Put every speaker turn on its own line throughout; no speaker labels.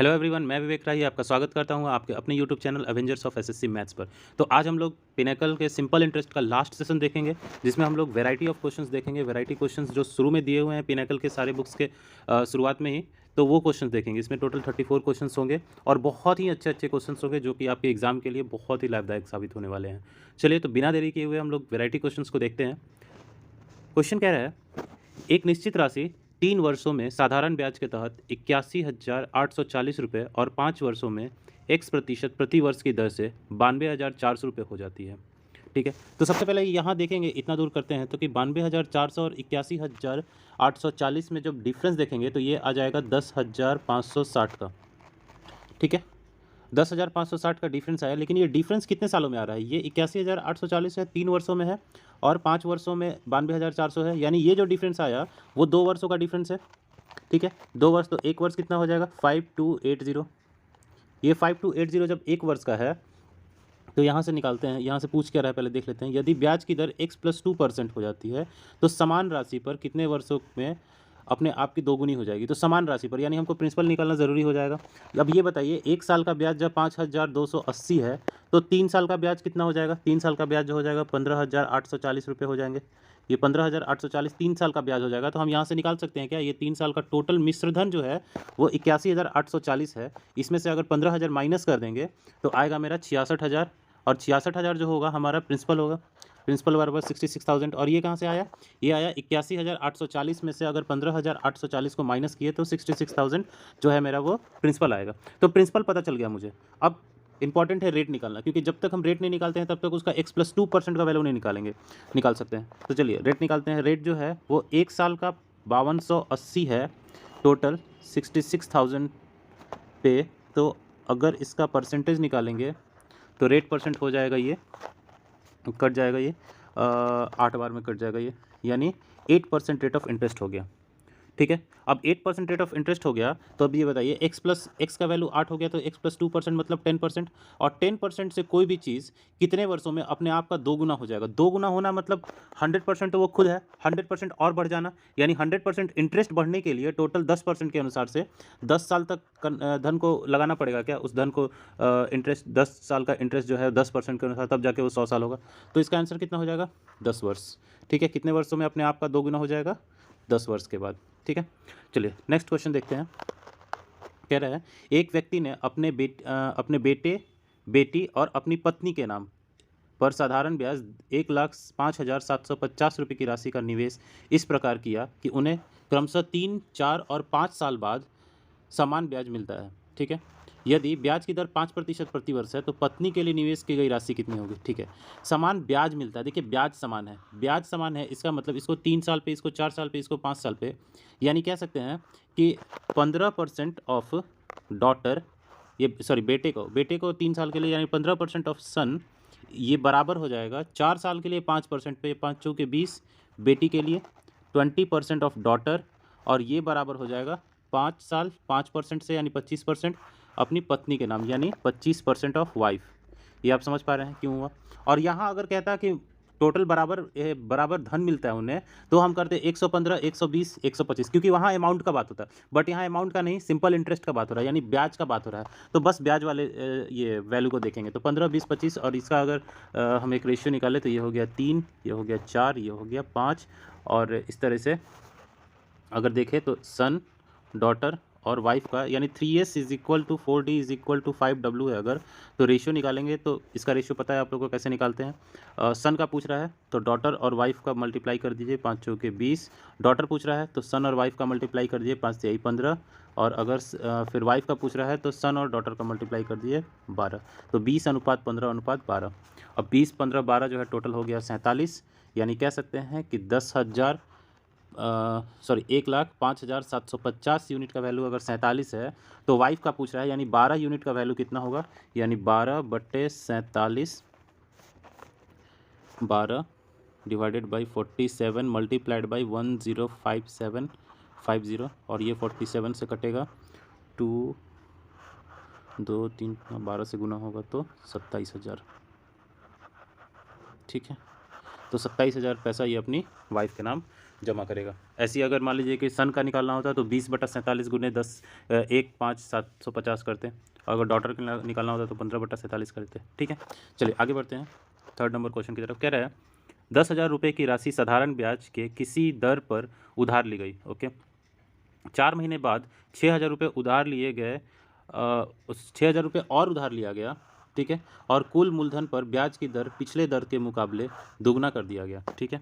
Hello everyone, मैं विवेक राही आपका स्वागत करता हूं आपके अपने YouTube channel Avengers of SSC maths पर। तो आज हम लोग पिनेकल के सिंपल इंटरेस्ट का लास्ट सेशन देखेंगे, जिसमें हम लोग वैरायटी ऑफ क्वेश्चंस देखेंगे। वैरायटी क्वेश्चंस जो शुरू में दिए हुए हैं पिनेकल के सारे बुक्स के शुरुआत में ही, तो वो क्वेश्चंस देखेंगे। इसमें टोटल 34 क्वेश्चंस होंगे और बहुत ही अच्छे अच्छे क्वेश्चंस होंगे, जो कि आपके एग्जाम के लिए बहुत ही लाभदायक साबित होने वाले हैं। चलिए, तो बिना देरी किए हुए हम लोग वैरायटी क्वेश्चंस को देखते हैं। क्वेश्चन कह रहा है, एक निश्चित राशि 3 वर्षों में साधारण ब्याज के तहत 81,840 रुपये और 5 वर्षों में x% प्रति वर्ष की दर से 92,400 रुपये हो जाती है। ठीक है, तो सबसे पहले यहाँ देखेंगे, इतना दूर करते हैं तो कि 92,400 और 81,840 में जब डिफरेंस देखेंगे तो ये आ जाएगा 10,560 का। ठीक है, 10,560 का डिफरेंस आया, लेकिन ये डिफरेंस कितने सालों में आ रहा है? ये 81,840 है, 3 वर्षों में है, और 5 वर्षों में 92,400 है। यानी ये जो डिफरेंस आया वो 2 वर्षों का डिफरेंस है। ठीक है, 2 वर्ष, तो एक वर्ष कितना हो जाएगा? 5280। ये 5280 जब एक वर्ष का है तो यहाँ से निकालते हैं। यहाँ से पूछ क्या रहा है, पहले देख लेते हैं। यदि ब्याज की दर x+2% हो जाती है तो समान राशि पर कितने वर्षों में अपने आप की दोगुनी हो जाएगी? तो समान राशि पर, यानी हमको प्रिंसिपल निकालना ज़रूरी हो जाएगा। अब ये बताइए, एक साल का ब्याज जब 5,280 है तो 3 साल का ब्याज कितना हो जाएगा? 3 साल का ब्याज जो हो जाएगा 15,840 रुपये हो जाएंगे। ये 15,840 3 साल का ब्याज हो जाएगा। तो हम यहाँ से निकाल सकते हैं क्या? ये 3 साल का टोटल मिश्रधन जो है वो 81,840 है। इसमें से अगर 15,000 माइनस कर देंगे तो आएगा मेरा 66,000, और 66,000 जो होगा हमारा प्रिंसिपल होगा। प्रिंसिपल बराबर 66,000। और ये कहाँ से आया? ये आया 81,840 में से अगर 15,840 को माइनस किए तो 66,000 जो है मेरा वो प्रिंसिपल आएगा। तो प्रिंसिपल पता चल गया मुझे। अब इंपॉर्टेंट है रेट निकालना, क्योंकि जब तक हम रेट नहीं निकालते हैं तब तक उसका x+2% का वैल्यू नहीं निकाल सकते हैं। तो चलिए रेट निकालते हैं। रेट जो है वो एक साल का 5280 है, टोटल 66,000 पे। तो अगर इसका परसेंटेज निकालेंगे तो रेट परसेंट हो जाएगा, ये कट जाएगा, ये 8 बार में कट जाएगा ये, यानी 8% रेट ऑफ इंटरेस्ट हो गया। ठीक है, अब 8% रेट ऑफ इंटरेस्ट हो गया, तो अब ये बताइए x का वैल्यू 8 हो गया, तो x+2% मतलब 10%। और 10% से कोई भी चीज़ कितने वर्षों में अपने आप का 2 गुना हो जाएगा? 2 गुना होना मतलब 100% तो वो खुद है, 100% और बढ़ जाना, यानी 100% इंटरेस्ट बढ़ने के लिए टोटल 10% के अनुसार से 10 साल तक धन को लगाना पड़ेगा क्या? उस धन को इंटरेस्ट, 10 साल का इंटरेस्ट जो है 10% के अनुसार, तब जाके वो 100 साल होगा। तो इसका आंसर कितना हो जाएगा? 10 वर्ष। ठीक है, कितने वर्षों में अपने आप का 2 गुना हो जाएगा? 10 वर्ष के बाद। ठीक है, चलिए नेक्स्ट क्वेश्चन देखते हैं। कह रहा है, एक व्यक्ति ने अपने बेटे, बेटी और अपनी पत्नी के नाम पर साधारण ब्याज 1,05,750 रुपये की राशि का निवेश इस प्रकार किया कि उन्हें क्रमशः 3, 4 और 5 साल बाद समान ब्याज मिलता है। ठीक है, यदि ब्याज की दर 5% प्रति वर्ष है तो पत्नी के लिए निवेश की गई राशि कितनी होगी? ठीक है, समान ब्याज मिलता है। देखिए, ब्याज समान है, ब्याज समान है, इसका मतलब इसको 3 साल पे, इसको 4 साल पे, इसको 5 साल पे, यानी कह सकते हैं कि 15% ऑफ डॉटर, ये सॉरी बेटे को 3 साल के लिए, यानी 15% ऑफ सन, ये बराबर हो जाएगा 4 साल के लिए 5% पे, 5 चौके 20, बेटी के लिए 20% ऑफ डॉटर, और ये बराबर हो जाएगा 5 साल 5% से, यानी 25% अपनी पत्नी के नाम, यानी 25% ऑफ वाइफ। ये आप समझ पा रहे हैं क्यों हुआ? और यहाँ अगर कहता कि टोटल बराबर धन मिलता है उन्हें, तो हम करते 115, 120, 125, क्योंकि वहाँ अमाउंट का बात होता है, बट यहाँ अमाउंट का नहीं, सिंपल इंटरेस्ट का बात हो रहा है, यानी ब्याज का बात हो रहा है। तो बस ब्याज वाले ये वैल्यू को देखेंगे, तो 15, 20, 25, और इसका अगर हम एक रेशियो निकालें तो ये हो गया 3, ये हो गया 4, ये हो गया 5, और इस तरह से अगर देखें तो सन, डॉटर और वाइफ का, यानी 3s is equal to 4d is equal to 5w है अगर, तो रेशियो निकालेंगे तो इसका रेशियो पता है आप लोगों को कैसे निकालते हैं। सन का पूछ रहा है तो डॉटर और वाइफ का मल्टीप्लाई कर दीजिए, 5 चौके 20। डॉटर पूछ रहा है तो सन और वाइफ का मल्टीप्लाई कर दीजिए, 5 से 15। और अगर फिर वाइफ का पूछ रहा है तो सन और डॉटर का मल्टीप्लाई कर दीजिए 12। तो 20:15:12। अब 20, 15, 12 जो है टोटल हो गया 47, यानी कह सकते हैं कि 1,05,750 यूनिट का वैल्यू अगर 47 है, तो वाइफ का पूछ रहा है, यानी 12 यूनिट का वैल्यू कितना होगा? यानी 12/47, 12 डिवाइडेड बाई 47 मल्टीप्लाइड बाई 105750, और ये 47 से कटेगा, 2, 2, 3, 12 से गुना होगा तो 27,000। ठीक है, तो 27,000 पैसा ये अपनी वाइफ के नाम जमा करेगा। ऐसी अगर मान लीजिए कि सन का निकालना होता है तो 20/47 गुने 10 1 5 750 करते हैं। अगर डॉटर का निकालना होता तो 15/47 करते हैं। ठीक है, चलिए आगे बढ़ते हैं थर्ड नंबर क्वेश्चन की तरफ। कह रहा है 10,000 रुपये की राशि साधारण ब्याज के किसी दर पर उधार ली गई। ओके, 4 महीने बाद 6,000 रुपये उधार लिए गए, उस 6,000 रुपये और उधार लिया गया। ठीक है, और कुल मूलधन पर ब्याज की दर पिछले दर के मुकाबले दुगना कर दिया गया। ठीक है,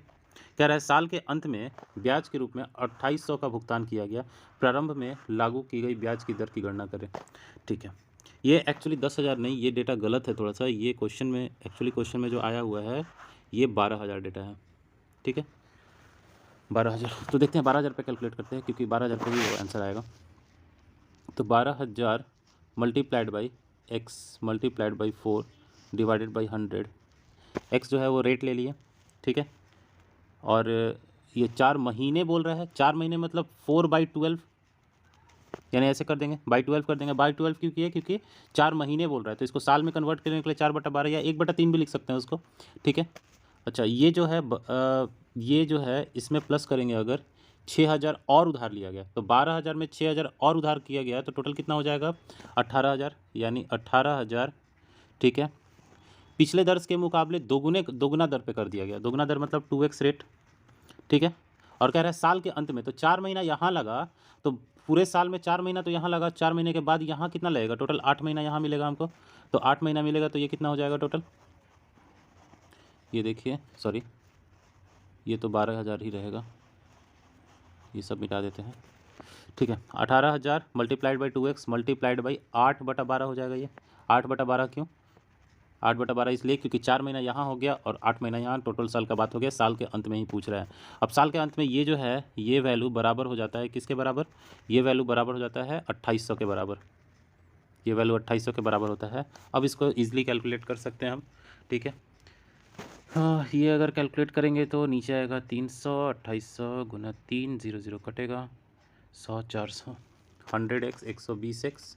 कह रहा है साल के अंत में ब्याज के रूप में 2800 का भुगतान किया गया, प्रारंभ में लागू की गई ब्याज की दर की गणना करें। ठीक है, ये एक्चुअली 10,000 नहीं, ये डेटा गलत है थोड़ा सा। ये क्वेश्चन में एक्चुअली क्वेश्चन में जो आया हुआ है ये 12,000 डेटा है। ठीक है, 12,000। तो देखते हैं 12,000 पे कैलकुलेट करते हैं, क्योंकि 12,000 पे भी वो आंसर आएगा। तो 12,000 multiplied by x multiplied by 4 divided by 100। X जो है वो रेट ले लिए। ठीक है, और ये 4 महीने बोल रहा है। 4 महीने मतलब 4/12, यानी ऐसे कर देंगे, बाई 12 कर देंगे। बाई 12 क्यों किया? क्योंकि 4 महीने बोल रहा है, तो इसको साल में कन्वर्ट करने के लिए 4/12 या 1/3 भी लिख सकते हैं उसको। ठीक है, अच्छा ये जो है ये जो है इसमें प्लस करेंगे। अगर 6,000 और उधार लिया गया तो 12,000 में 6,000 और उधार किया गया तो टोटल कितना हो जाएगा? 18,000, यानी 18,000। ठीक है, पिछले दर के मुकाबले दोगुना दर पे कर दिया गया। दोगुना दर मतलब 2x रेट। ठीक है, और कह रहा है साल के अंत में, तो 4 महीना यहाँ लगा, तो पूरे साल में 4 महीना तो यहाँ लगा। 4 महीने के बाद यहाँ कितना लगेगा? टोटल 8 महीना यहाँ मिलेगा हमको। तो 8 महीना मिलेगा तो ये कितना हो जाएगा टोटल? ये देखिए, सॉरी, ये तो 12,000 ही रहेगा, ये सब मिटा देते हैं। ठीक है, 18,000 multiplied by 2x multiplied by 8/12 हो जाएगा। ये 8/12 क्यों? 8/12 इसलिए क्योंकि 4 महीना यहाँ हो गया और 8 महीना यहाँ, टोटल साल का बात हो गया। साल के अंत में ही पूछ रहा है। अब साल के अंत में ये जो है ये वैल्यू बराबर हो जाता है किसके बराबर? ये वैल्यू बराबर हो जाता है 2800 के बराबर। ये वैल्यू 2800 के बराबर होता है। अब इसको ईजिली कैलकुलेट कर सकते हैं हम। ठीक है, हाँ, ये अगर कैलकुलेट करेंगे तो नीचे आएगा 300, 2800 गुना 3, 0 कटेगा, 100, 400, 100x 120x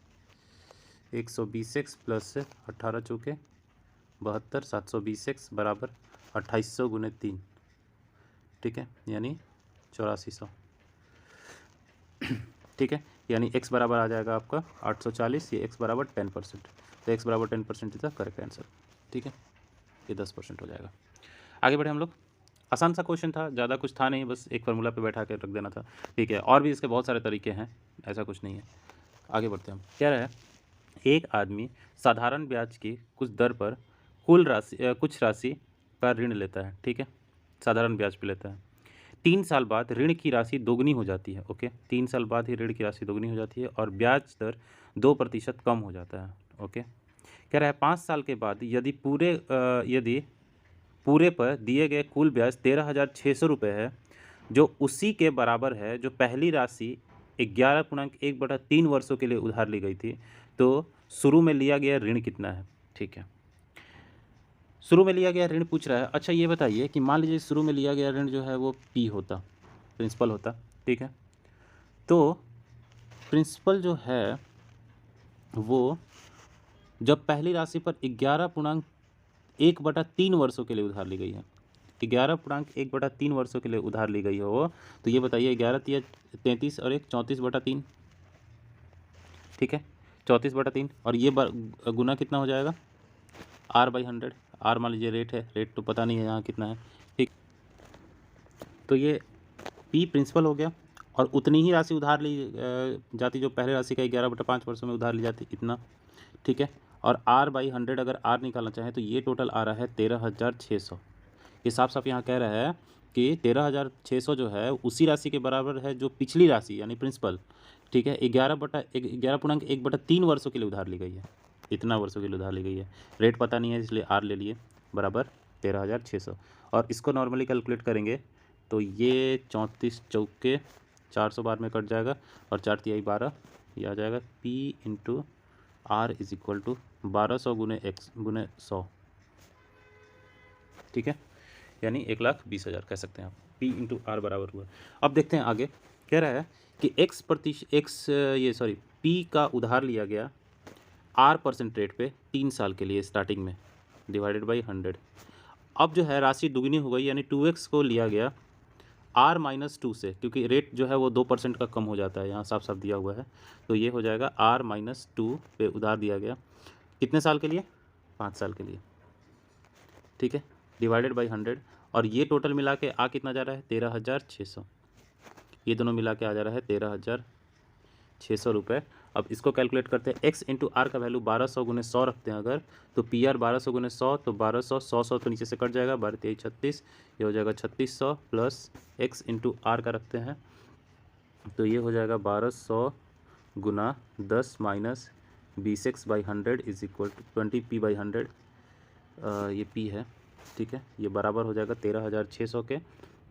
120x प्लस 18 चौके 72, 720x बराबर 2800 गुने 3। ठीक है, यानी 8400। ठीक है, यानी x बराबर आ जाएगा आपका 840, ये x बराबर 10%। तो x बराबर 10% इज द करेक्ट आंसर। ठीक है, ये 10% हो जाएगा। आगे बढ़े हम लोग। आसान सा क्वेश्चन था, ज़्यादा कुछ था नहीं, बस एक फार्मूला पे बैठा कर रख देना था। ठीक है, और भी इसके बहुत सारे तरीके हैं, ऐसा कुछ नहीं है। आगे बढ़ते हैं हम। क्या रहा है, एक आदमी साधारण ब्याज की कुछ दर पर कुछ राशि का ऋण लेता है। ठीक है, साधारण ब्याज पे लेता है। 3 साल बाद ऋण की राशि दोगुनी हो जाती है। ओके, 3 साल बाद ही ऋण की राशि दोगुनी हो जाती है और ब्याज दर 2% कम हो जाता है। ओके, कह रहा है 5 साल के बाद यदि पूरे पर दिए गए कुल ब्याज 13,600 रुपये है, जो उसी के बराबर है जो पहली राशि 11.1/3 वर्षों के लिए उधार ली गई थी, तो शुरू में लिया गया ऋण कितना है? ठीक है, शुरू में लिया गया ऋण पूछ रहा है। अच्छा ये बताइए कि मान लीजिए शुरू में लिया गया ऋण जो है वो P होता, प्रिंसिपल होता। ठीक है, तो प्रिंसिपल जो है वो जब पहली राशि पर 11.1/3 वर्षों के लिए उधार ली गई है, 11.1/3 वर्षों के लिए उधार ली गई हो, तो ये बताइए 11 33 और 1 34/3। ठीक है, 34/3, और ये गुना कितना हो जाएगा? R/100। R मान लीजिए रेट है, रेट तो पता नहीं है यहाँ कितना है। ठीक, तो ये P प्रिंसिपल हो गया, और उतनी ही राशि उधार ली जाती जो पहले राशि का 11/5 वर्षों में उधार ली जाती, इतना। ठीक है, और R/100 अगर R निकालना चाहें तो ये टोटल आ रहा है 13,600। ये साफ साफ यहाँ कह रहा है कि 13,600 जो है उसी राशि के बराबर है जो पिछली राशि यानी प्रिंसिपल। ठीक है, 11.1/3 वर्षों के लिए उधार ली गई है, इतना वर्षों के लिए उधार ली गई है। रेट पता नहीं है इसलिए R ले लिए, बराबर 13,600। और इसको नॉर्मली कैलकुलेट करेंगे तो ये 34 चौके 400 बार में कट जाएगा, और 4 तिहाई 12, ये आ जाएगा P into R is equal to 1200 गुने x गुने 100। ठीक है, यानी 1,20,000 कह सकते हैं आप। P इंटू R बराबर हुआ। अब देखते हैं आगे। कह रहा है कि P का उधार लिया गया R% रेट पे 3 साल के लिए स्टार्टिंग में, डिवाइडेड बाई 100। अब जो है राशि दुगनी हो गई, यानी 2x को लिया गया R-2 से, क्योंकि रेट जो है वो 2% का कम हो जाता है, यहाँ साफ साफ दिया हुआ है। तो ये हो जाएगा R-2 पे उधार दिया गया, कितने साल के लिए? 5 साल के लिए, ठीक है, डिवाइडेड बाई 100। और ये टोटल मिला के आ कितना जा रहा है? 13,600। ये दोनों मिला के आ जा रहा है 13,600 रुपये। अब इसको कैलकुलेट करते हैं। x इंटू आर का वैल्यू 1200 गुने 100 रखते हैं अगर, तो पी आर 1200 गुने 100, तो 1200, 100 तो नीचे से कट जाएगा, 12 3 36, ये हो जाएगा 3600 प्लस x इंटू आर का रखते हैं, तो ये हो जाएगा 1200 गुना 10 minus 20x/100 is equal to 20p/100। ये p है, ठीक है, ये बराबर हो जाएगा 13,600 के।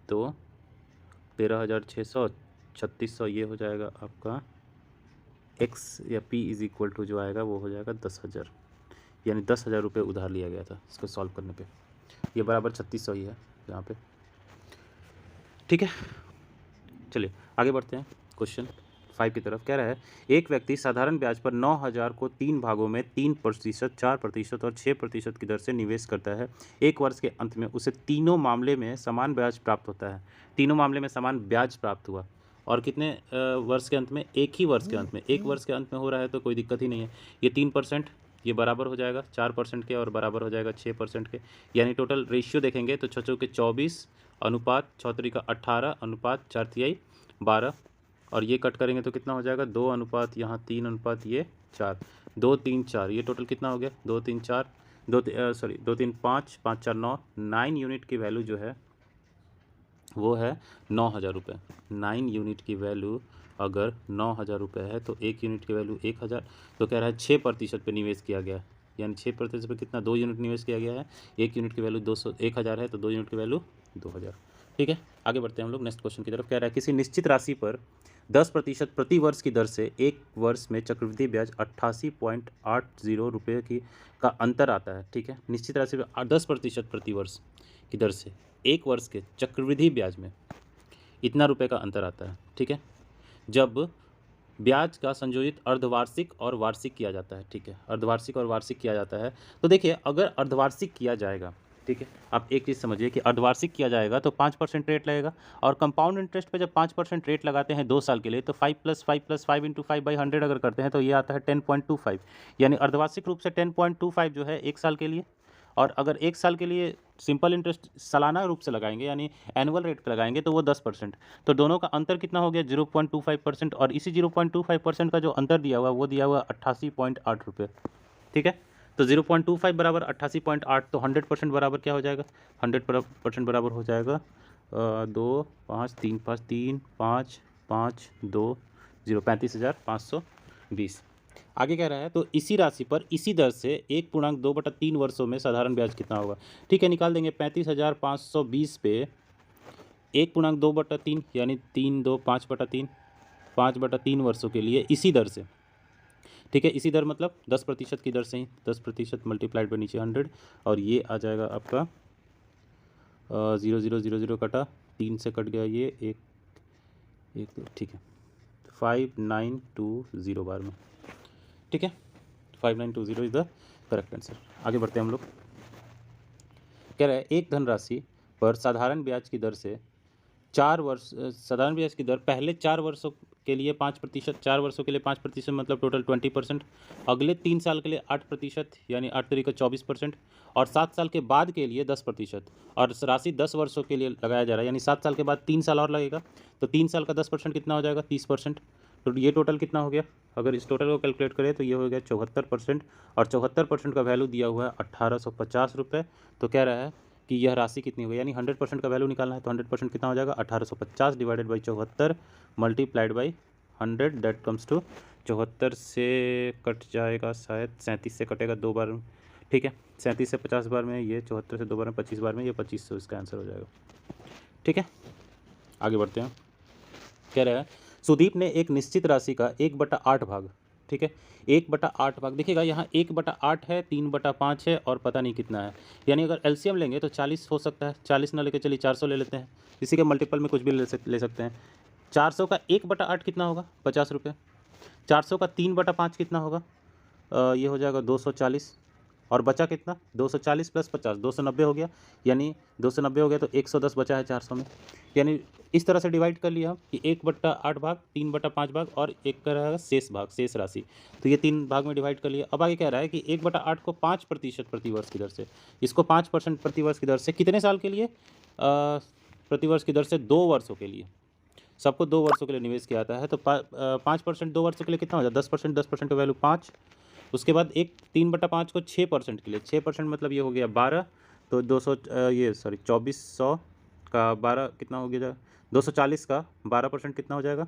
तो 13,600 3600, ये हो जाएगा आपका x या p इज इक्वल टू जो आएगा वो हो जाएगा 10,000, यानी 10,000 रुपये उधार लिया गया था इसको सॉल्व करने पे। ये बराबर 3600 ही है यहाँ पे, ठीक है। चलिए आगे बढ़ते हैं क्वेश्चन 5 की तरफ। कह रहा है एक व्यक्ति साधारण ब्याज पर 9,000 को 3 भागों में 3%, 4% और 6% की दर से निवेश करता है। एक वर्ष के अंत में उसे तीनों मामले में समान ब्याज प्राप्त होता है। तीनों मामले में समान ब्याज प्राप्त हुआ, और कितने वर्ष के अंत में? एक ही वर्ष के अंत में। एक वर्ष के अंत में हो रहा है तो कोई दिक्कत ही नहीं है। ये 3%, ये बराबर हो जाएगा 4% के, और बराबर हो जाएगा 6% के, यानी टोटल रेशियो देखेंगे तो 6 के 24 अनुपात 6 का 18 अनुपात 4 12, और ये कट करेंगे तो कितना हो जाएगा? 2 अनुपात यहाँ 3 अनुपात ये 4, 2 3 4, ये टोटल कितना हो गया? 2 3 4, 2 3 5, 5 4 9, 9 यूनिट की वैल्यू जो है वो है 9,000 रुपये। 9 यूनिट की वैल्यू अगर 9,000 रुपये है तो 1 यूनिट की वैल्यू 1,000। तो कह रहा है 6% पे निवेश किया गया, यानी 6% पे कितना? 2 यूनिट निवेश किया गया है। 1 यूनिट की वैल्यू 1,000 है, तो 2 यूनिट की वैल्यू 2,000, ठीक है। आगे बढ़ते हैं हम लोग नेक्स्ट क्वेश्चन की तरफ। कह रहा है किसी निश्चित राशि पर 10% प्रति वर्ष की दर से एक वर्ष में चक्रवृद्धि ब्याज 88.80 रुपये का अंतर आता है, ठीक है। निश्चित राशि पर 10% प्रति वर्ष की दर से एक वर्ष के चक्रवृद्धि ब्याज में इतना रुपए का अंतर आता है, ठीक है, जब ब्याज का संयोजित अर्धवार्षिक और वार्षिक किया जाता है, ठीक है। अर्धवार्षिक और वार्षिक किया जाता है, तो देखिए अगर अर्धवार्षिक किया जाएगा, ठीक है, आप एक चीज़ समझिए कि अर्धवार्षिक किया जाएगा तो 5% रेट लगेगा, और कंपाउंड इंटरेस्ट पे जब 5% रेट लगाते हैं 2 साल के लिए, तो 5 + 5 + 5 × 5/100 अगर करते हैं तो ये आता है 10.25, यानी अर्धवार्षिक रूप से 10.25 जो है 1 साल के लिए। और अगर 1 साल के लिए सिंपल इंटरेस्ट सालाना रूप से लगाएंगे, यानी एनुअल रेट पे लगाएंगे, तो वो 10%। तो दोनों का अंतर कितना हो गया? 0.25%, और इसी 0.25% का जो अंतर दिया हुआ वो दिया हुआ 88.8 रुपये, ठीक है। तो 0.25 बराबर 88.8, तो 100% बराबर क्या हो जाएगा? 100% बराबर हो जाएगा 2 5 3 5 3 5 5 2 0 35,520। आगे कह रहा है तो इसी राशि पर इसी दर से 1.2/3 वर्षों में साधारण ब्याज कितना होगा? ठीक है, निकाल देंगे। 35,520 पे 1.2/3 यानी 3 2 5/3, 5/3 वर्षों के लिए इसी दर से, ठीक है। इसी दर मतलब 10% की दर से ही, 10% मल्टीप्लाइड बाई नीचे 100, और ये आ जाएगा आपका 0 0 0 0 कटा, 3 से कट गया ये 1 1, ठीक है, 5920 बार में, ठीक है। 5920 इज द करेक्ट आंसर। आगे बढ़ते हैं हम लोग। कह रहा है एक धनराशि पर साधारण ब्याज की दर से 4 वर्ष, साधारण ब्याज की दर पहले 4 वर्षों के लिए 5%, 4 वर्षों के लिए 5% मतलब टोटल 20%, अगले 3 साल के लिए 8% यानी 8 तरीका 24%, और 7 साल के बाद के लिए 10%, और राशि 10 वर्षों के लिए लगाया जा रहा है, यानी 7 साल के बाद 3 साल और लगेगा, तो 3 साल का 10% कितना हो जाएगा? 30%। तो ये टोटल कितना हो गया? अगर इस टोटल को कैलकुलेट करें तो ये हो गया 74%, और 74% का वैल्यू दिया हुआ है 1850 रुपये। तो कह रहा है कि यह राशि कितनी होगी, यानी 100% का वैल्यू निकालना है, तो 100% कितना हो जाएगा? 1850 divided by 74 multiplied by 100, that comes to 74 से कट जाएगा, शायद 37 से कटेगा 2 बार में, ठीक है। 37 से 50 बार में, ये 74 से 2 बार में 25 बार में, ये 2500 इसका आंसर हो जाएगा, ठीक है। आगे बढ़ते हैं। कह रहा है सुदीप ने एक निश्चित राशि का 1/8 भाग, ठीक है, 1/8 भाग, देखिएगा यहाँ 1/8 है, 3/5 है, और पता नहीं कितना है, यानी अगर एलसीएम लेंगे तो 40 हो सकता है। 40 ना लेके चलिए 400 ले लेते हैं, इसी के मल्टीपल में कुछ भी ले सकते हैं। 400 का 1/8 कितना होगा? 50 रुपये। 400 का 3/5 कितना होगा? ये हो जाएगा 240, और बचा कितना 240 प्लस 50 290 हो गया, यानी 290 हो गया तो 110 बचा है 400 में। यानी इस तरह से डिवाइड कर लिया कि 1/8 भाग, 3/5 भाग और एक का रहेगा शेष भाग, शेष राशि। तो ये 3 भाग में डिवाइड कर लिया। अब आगे कह रहा है कि 1/8 को 5% प्रतिवर्ष की दर से, इसको 5% प्रतिवर्ष की दर से कितने साल के लिए, प्रतिवर्ष की दर से 2 वर्षों के लिए, सबको 2 वर्षों के लिए निवेश किया जाता है। तो 5% 2 वर्षों के लिए कितना हो जाता है 10%, 10% का वैल्यू 5। उसके बाद एक 3/5 को 6% के लिए, 6% मतलब ये हो गया 12, तो 200 ये सॉरी 2400 का 12 कितना हो गया, 240 का 12% कितना हो जाएगा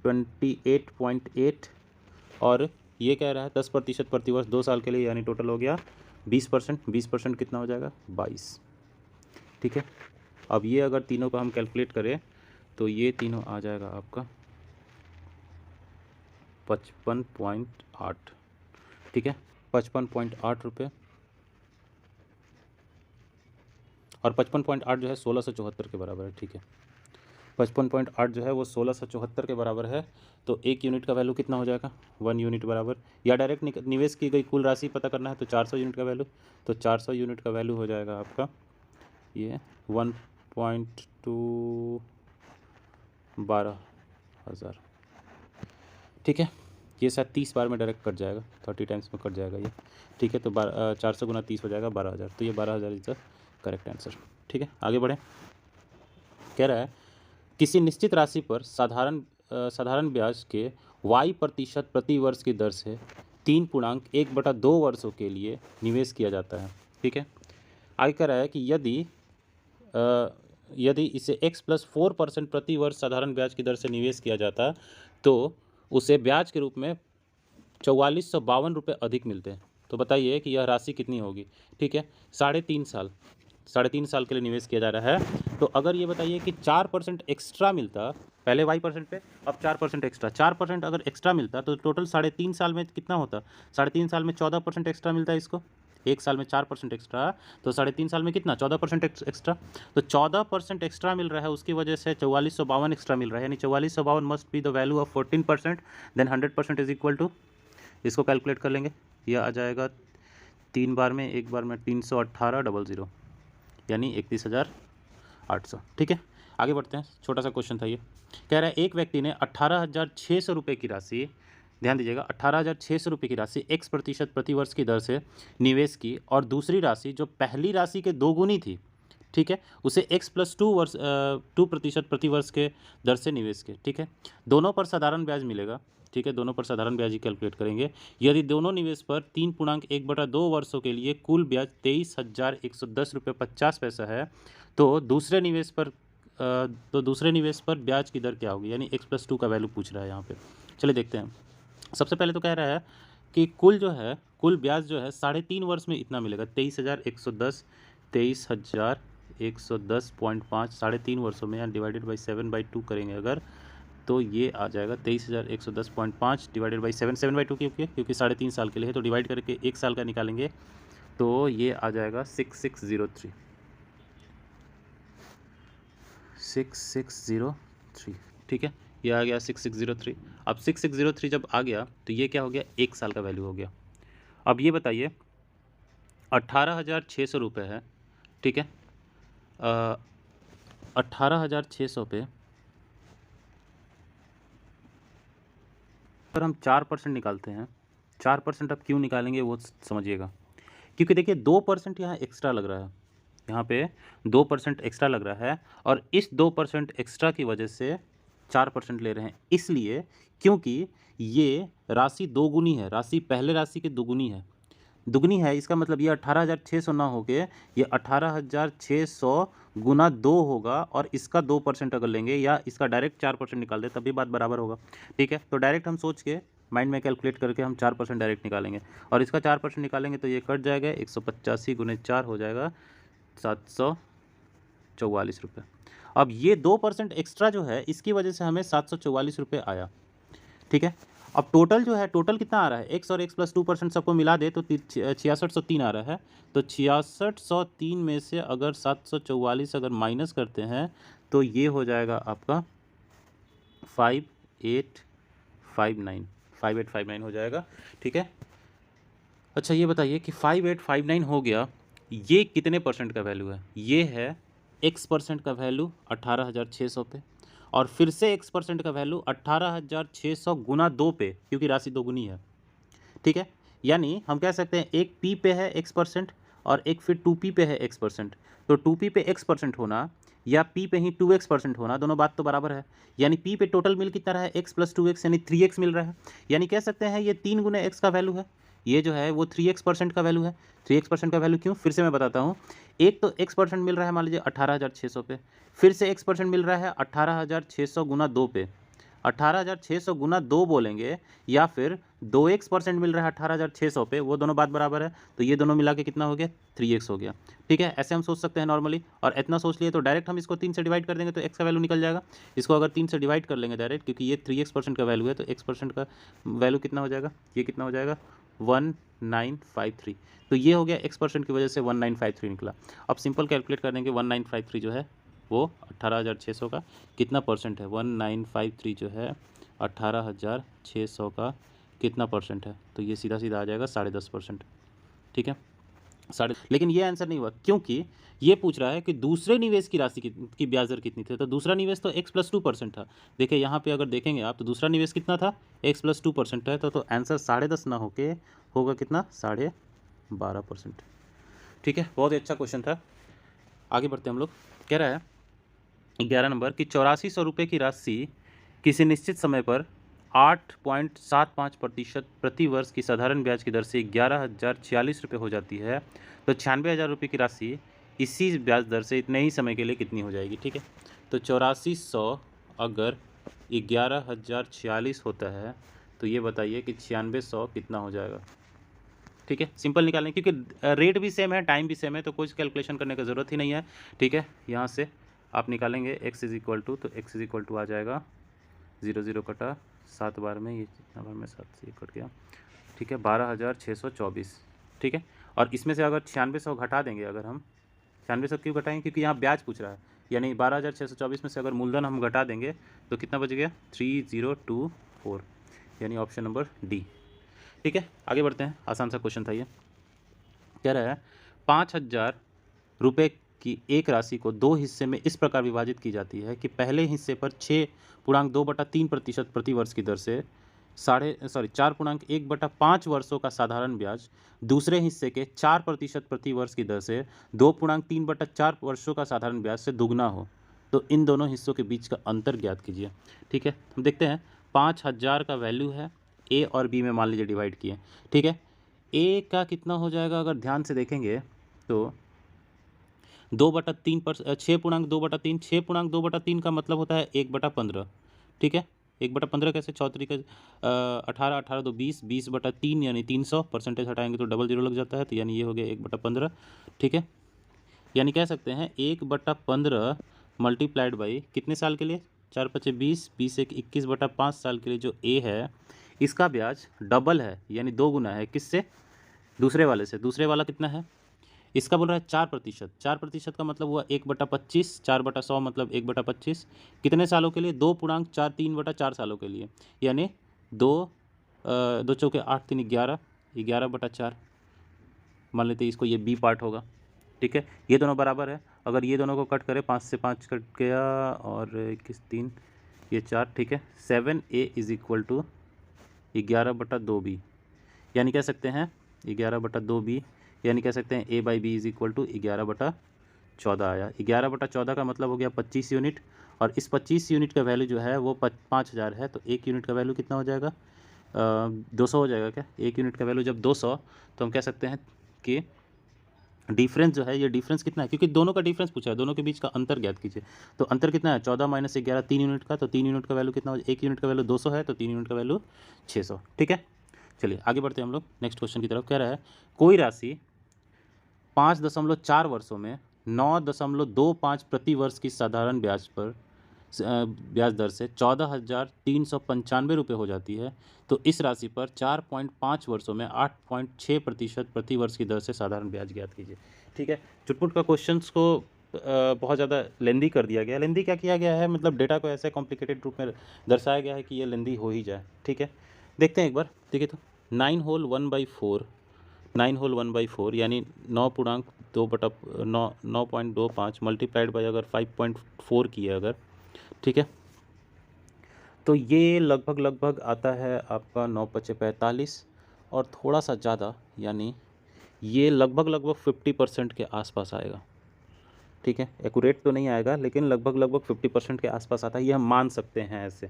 28.8। और ये कह रहा है 10% प्रतिवर्ष 2 साल के लिए, यानी टोटल हो गया 20%। 20% कितना हो जाएगा 22। ठीक है, अब ये अगर तीनों को हम कैलकुलेट करें तो ये तीनों आ जाएगा आपका 55.8। ठीक है, 55.8 रुपये। और 55.8 जो है 1674 के बराबर है। ठीक है, 55.8 जो है वो 1674 के बराबर है। तो 1 यूनिट का वैल्यू कितना हो जाएगा 1 यूनिट बराबर, या डायरेक्ट निवेश की गई कुल राशि पता करना है तो 400 यूनिट का वैल्यू, तो 400 यूनिट का वैल्यू हो जाएगा आपका ये 1.2 12,000। ठीक है, ये शायद 30 बार में डायरेक्ट कट जाएगा, 30 टाइम्स में कट जाएगा ये। ठीक है, तो 400 गुना 30 हो जाएगा 12,000, तो ये 12,000 इज द करेक्ट आंसर। ठीक है, आगे बढ़ें। कह रहा है किसी निश्चित राशि पर साधारण ब्याज के y% प्रति वर्ष की दर से 3.1/2 वर्षों के लिए निवेश किया जाता है। ठीक है, आगे कह रहा है कि यदि इसे x+4% प्रति वर्ष साधारण ब्याज की दर से निवेश किया जाता तो उसे ब्याज के रूप में 4452 रुपये अधिक मिलते हैं। तो बताइए कि यह राशि कितनी होगी। ठीक है, 3.5 साल के लिए निवेश किया जा रहा है। तो अगर ये बताइए कि 4% एक्स्ट्रा मिलता, पहले y% पे, अब 4% एक्स्ट्रा, 4% अगर एक्स्ट्रा मिलता तो टोटल 3.5 साल में कितना होता, 3.5 साल में 14% एक्स्ट्रा मिलता है इसको, एक साल में 4% एक्स्ट्रा, तो 3.5 साल में कितना 14% एक्स्ट्रा। तो 14% एक्स्ट्रा मिल रहा है, उसकी वजह से 4452 एक्स्ट्रा मिल रहा है, यानी 4452 must be the value of 14%, then 100% is equal to, इसको कैलकुलेट कर लेंगे, यह आ जाएगा 3 बार में, एक बार में 318,000, यानी 31,800। ठीक है, आगे बढ़ते हैं। छोटा सा क्वेश्चन था ये, कह रहा है एक व्यक्ति ने 18,600 रुपये की राशि, ध्यान दीजिएगा 18,600 रुपये की राशि x% प्रति वर्ष की दर से निवेश की, और दूसरी राशि जो पहली राशि के 2 गुनी थी, ठीक है, उसे x+2% प्रति वर्ष के दर से निवेश की। ठीक है, दोनों पर साधारण ब्याज मिलेगा। ठीक है, दोनों पर साधारण ब्याज ही कैलकुलेट करेंगे। यदि दोनों निवेश पर 3.1/2 वर्षों के लिए कुल ब्याज 23,110 रुपये 50 पैसा है, तो दूसरे निवेश पर ब्याज की दर क्या होगी, यानी x+2 का वैल्यू पूछ रहा है यहाँ पे। चलिए देखते हैं। सबसे पहले तो कह रहा है कि कुल ब्याज जो है 3.5 वर्ष में इतना मिलेगा, 23,110, 23,110.5 3.5 वर्षों में, या डिवाइडेड बाई 7/2 करेंगे अगर, तो ये आ जाएगा 23,110.5 डिवाइडेड बाई 7/2 क्योंकि 3.5 साल के लिए है, तो डिवाइड करके 1 साल का निकालेंगे तो ये आ जाएगा 6603। ठीक है, ये आ गया 6603। अब 6603 जब आ गया तो ये क्या हो गया 1 साल का वैल्यू हो गया। अब ये बताइए 18,600 रुपये है। ठीक है, 18,600 पे अगर हम 4% निकालते हैं, 4% अब क्यों निकालेंगे वो समझिएगा, क्योंकि देखिए 2% यहाँ एक्स्ट्रा लग रहा है, यहाँ पे 2% एक्स्ट्रा लग रहा है, और इस 2% एक्स्ट्रा की वजह से 4% ले रहे हैं, इसलिए क्योंकि ये राशि 2 गुनी है, राशि पहले राशि की दुगुनी है। इसका मतलब ये 18,600 ना हो के ये 18,600 गुना 2 होगा, और इसका 2% अगर लेंगे या इसका डायरेक्ट 4% निकाल दे तभी बात बराबर होगा। ठीक है, तो डायरेक्ट हम सोच के माइंड में कैलकुलेट करके हम 4% डायरेक्ट निकालेंगे, और इसका 4% निकालेंगे तो ये कट जाएगा, 185 गुने 4 हो जाएगा 744 रुपये। अब ये 2% एक्स्ट्रा जो है इसकी वजह से हमें 744 रुपये आया। ठीक है, अब टोटल जो है, टोटल कितना आ रहा है, x और x+2% सबको मिला दे तो 6603 आ रहा है। तो 6603 में से अगर 744 अगर माइनस करते हैं तो ये हो जाएगा आपका 5859 हो जाएगा। ठीक है, अच्छा ये बताइए कि 5859 हो गया, ये कितने परसेंट का वैल्यू है? ये है x परसेंट का वैल्यू 18,600 पे, और फिर से x परसेंट का वैल्यू 18,600 गुना 2 पे, क्योंकि राशि दोगुनी है, ठीक है। यानी हम कह सकते हैं एक p पे है x परसेंट और एक फिर 2p पे है x परसेंट। तो 2p पे x परसेंट होना या p पे ही 2x परसेंट होना, दोनों बात तो बराबर है। यानी p पे टोटल मिल कितना रहा है, x प्लस 2x यानी 3x मिल रहा है। यानी कह सकते हैं ये 3 गुना x का वैल्यू है, ये जो है वो 3x परसेंट का वैल्यू है। 3x परसेंट का वैल्यू क्यों, फिर से मैं बताता हूँ। एक तो x परसेंट मिल रहा है मान लीजिए 18,600 पे, फिर से x परसेंट मिल रहा है 18,600 गुना 2 पे। 18,600 गुना 2 बोलेंगे, या फिर 2x परसेंट मिल रहा है 18,600 पे, वो दोनों बात बराबर है। तो ये दोनों मिला के कितना हो गया, 3x हो गया, ठीक है। ऐसे हम सोच सकते हैं नॉर्मली, और इतना सोच लिए तो डायरेक्ट हम इसको 3 से डिवाइड कर देंगे तो x का वैल्यू निकल जाएगा। इसको अगर 3 से डिवाइड कर लेंगे डायरेक्ट, क्योंकि ये 3x परसेंट का वैल्यू है, तो x परसेंट का वैल्यू कितना हो जाएगा, ये कितना हो जाएगा 1953। तो ये हो गया x परसेंट की वजह से 1953 निकला। अब सिंपल कैलकुलेट कर देंगे, 1953 जो है वो 18,600 का कितना परसेंट है, 1953 जो है 18,600 का कितना परसेंट है, तो ये सीधा सीधा आ जाएगा 10.5%, ठीक है। लेकिन ये आंसर नहीं हुआ, क्योंकि ये पूछ रहा है कि दूसरे निवेश की राशि की ब्याज दर कितनी थी। तो दूसरा निवेश तो x प्लस 2% था। देखिए यहाँ पे अगर देखेंगे आप, तो दूसरा निवेश कितना था, x प्लस 2% है, तो आंसर 10.5 ना होके होगा कितना, 12.5%, ठीक है। बहुत ही अच्छा क्वेश्चन था। आगे बढ़ते हम लोग। कह रहा है 11 नंबर की 8400 रुपये की राशि किसी निश्चित समय पर 8.75% प्रति वर्ष की साधारण ब्याज की दर से 11,046 रुपये हो जाती है, तो 96,000 रुपये की राशि इसी ब्याज दर से इतने ही समय के लिए कितनी हो जाएगी, ठीक है। तो 8400 अगर 11,046 होता है, तो ये बताइए कि 9600 कितना हो जाएगा, ठीक है। सिंपल निकालें, क्योंकि रेट भी सेम है, टाइम भी सेम है, तो कुछ कैलकुलेशन करने की ज़रूरत ही नहीं है, ठीक है। यहाँ से आप निकालेंगे x इज इक्वल टू, तो x इज इक्वल टू आ जाएगा 0 0 कटा 7 बार में, ये कितना बार में 7 से कट गया, ठीक है, 12,624, ठीक है। और इसमें से अगर 9600 घटा देंगे, अगर हम 9600 क्यों घटाएंगे, क्योंकि यहाँ ब्याज पूछ रहा है, यानी 12,624 में से अगर मूलधन हम घटा देंगे तो कितना बच गया, 3024, यानी ऑप्शन नंबर डी, ठीक है। आगे बढ़ते हैं, आसान सा क्वेश्चन था ये। कह रहा है 5,000 रुपये की एक राशि को दो हिस्से में इस प्रकार विभाजित की जाती है कि पहले हिस्से पर 6.2/3% प्रति वर्ष की दर से 4.1/5 वर्षों का साधारण ब्याज, दूसरे हिस्से के 4% प्रति वर्ष की दर से 2.3/4 वर्षों का साधारण ब्याज से दुगना हो, तो इन दोनों हिस्सों के बीच का अंतर ज्ञात कीजिए, ठीक है। हम देखते हैं 5,000 का वैल्यू है, ए और बी में मान लीजिए डिवाइड किए, ठीक है। ए का कितना हो जाएगा, अगर ध्यान से देखेंगे तो 2/3 पर 6.2/3, 6.2/3 का मतलब होता है 1/15, ठीक है। 1/15 कैसे, 4 18, 18 तो 20, 20/3 यानी 300, परसेंटेज हटाएंगे तो डबल जीरो लग जाता है, तो यानी ये हो गया 1/15, ठीक है। यानी कह सकते हैं 1/15 मल्टीप्लाइड बाई कितने साल के लिए, 4 5 20, 20 1 21/5 साल के लिए जो ए है, इसका ब्याज डबल है, यानी 2 गुना है, किससे, दूसरे वाले से। दूसरे वाला कितना है, इसका बोल रहा है 4%, 4% का मतलब हुआ 1/25, 4/100 मतलब 1/25, कितने सालों के लिए, 2.43/4 सालों के लिए, यानी 2 चौके 8 3 11, 11/4 मान लेते हैं इसको, ये बी पार्ट होगा, ठीक है। ये दोनों बराबर है, अगर ये दोनों को कट करें, 5 से 5 कट गया और 21 3, ये 4, ठीक है। 7a is equal to 11/2b, यानी कह सकते हैं 11/2b, यानी कह सकते हैं a by B is equal to 11/14 आया। 11/14 का मतलब हो गया 25 यूनिट, और इस 25 यूनिट का वैल्यू जो है वो 5,000 है, तो एक यूनिट का वैल्यू कितना हो जाएगा, 200 हो जाएगा क्या। एक यूनिट का वैल्यू जब 200, तो हम कह सकते हैं कि डिफरेंस जो है, ये डिफरेंस कितना है, क्योंकि दोनों का डिफरेंस पूछा है, दोनों के बीच का अंतर ज्ञात कीजिए। तो अंतर कितना है, 14 - 11 3 यूनिट का, तो 3 यूनिट का वैल्यू कितना हो, एक यूनिट का वैल्यू 200 है, तो 3 यूनिट का वैल्यू 600, ठीक है। चलिए आगे बढ़ते हैं हम लोग नेक्स्ट क्वेश्चन की तरफ। कह रहा है कोई राशि 5.4 वर्षों में 9.25 प्रति वर्ष की साधारण ब्याज पर ब्याज दर से 14,395 रुपये हो जाती है, तो इस राशि पर 4.5 वर्षों में 8.6% प्रति वर्ष की दर से साधारण ब्याज ज्ञात कीजिए, ठीक है। चुटपुट का क्वेश्चंस को बहुत ज़्यादा लेंदी कर दिया गया। लेंदी क्या किया गया है, मतलब डेटा को ऐसे कॉम्प्लिकेटेड रूप में दर्शाया गया है कि ये लेंदी हो ही जाए, ठीक है। देखते हैं एक बार, देखिए तो 9 होल 1/4, 9 होल 1/4 यानी 9.25 मल्टीप्लाइड बाई अगर 5.4 किए अगर, ठीक है, तो ये लगभग आता है आपका 9×5 = 45 और थोड़ा सा ज़्यादा यानी ये लगभग 50% के आसपास आएगा, ठीक है। एक्यूरेट तो नहीं आएगा लेकिन लगभग 50% के आसपास आता है, ये हम मान सकते हैं ऐसे,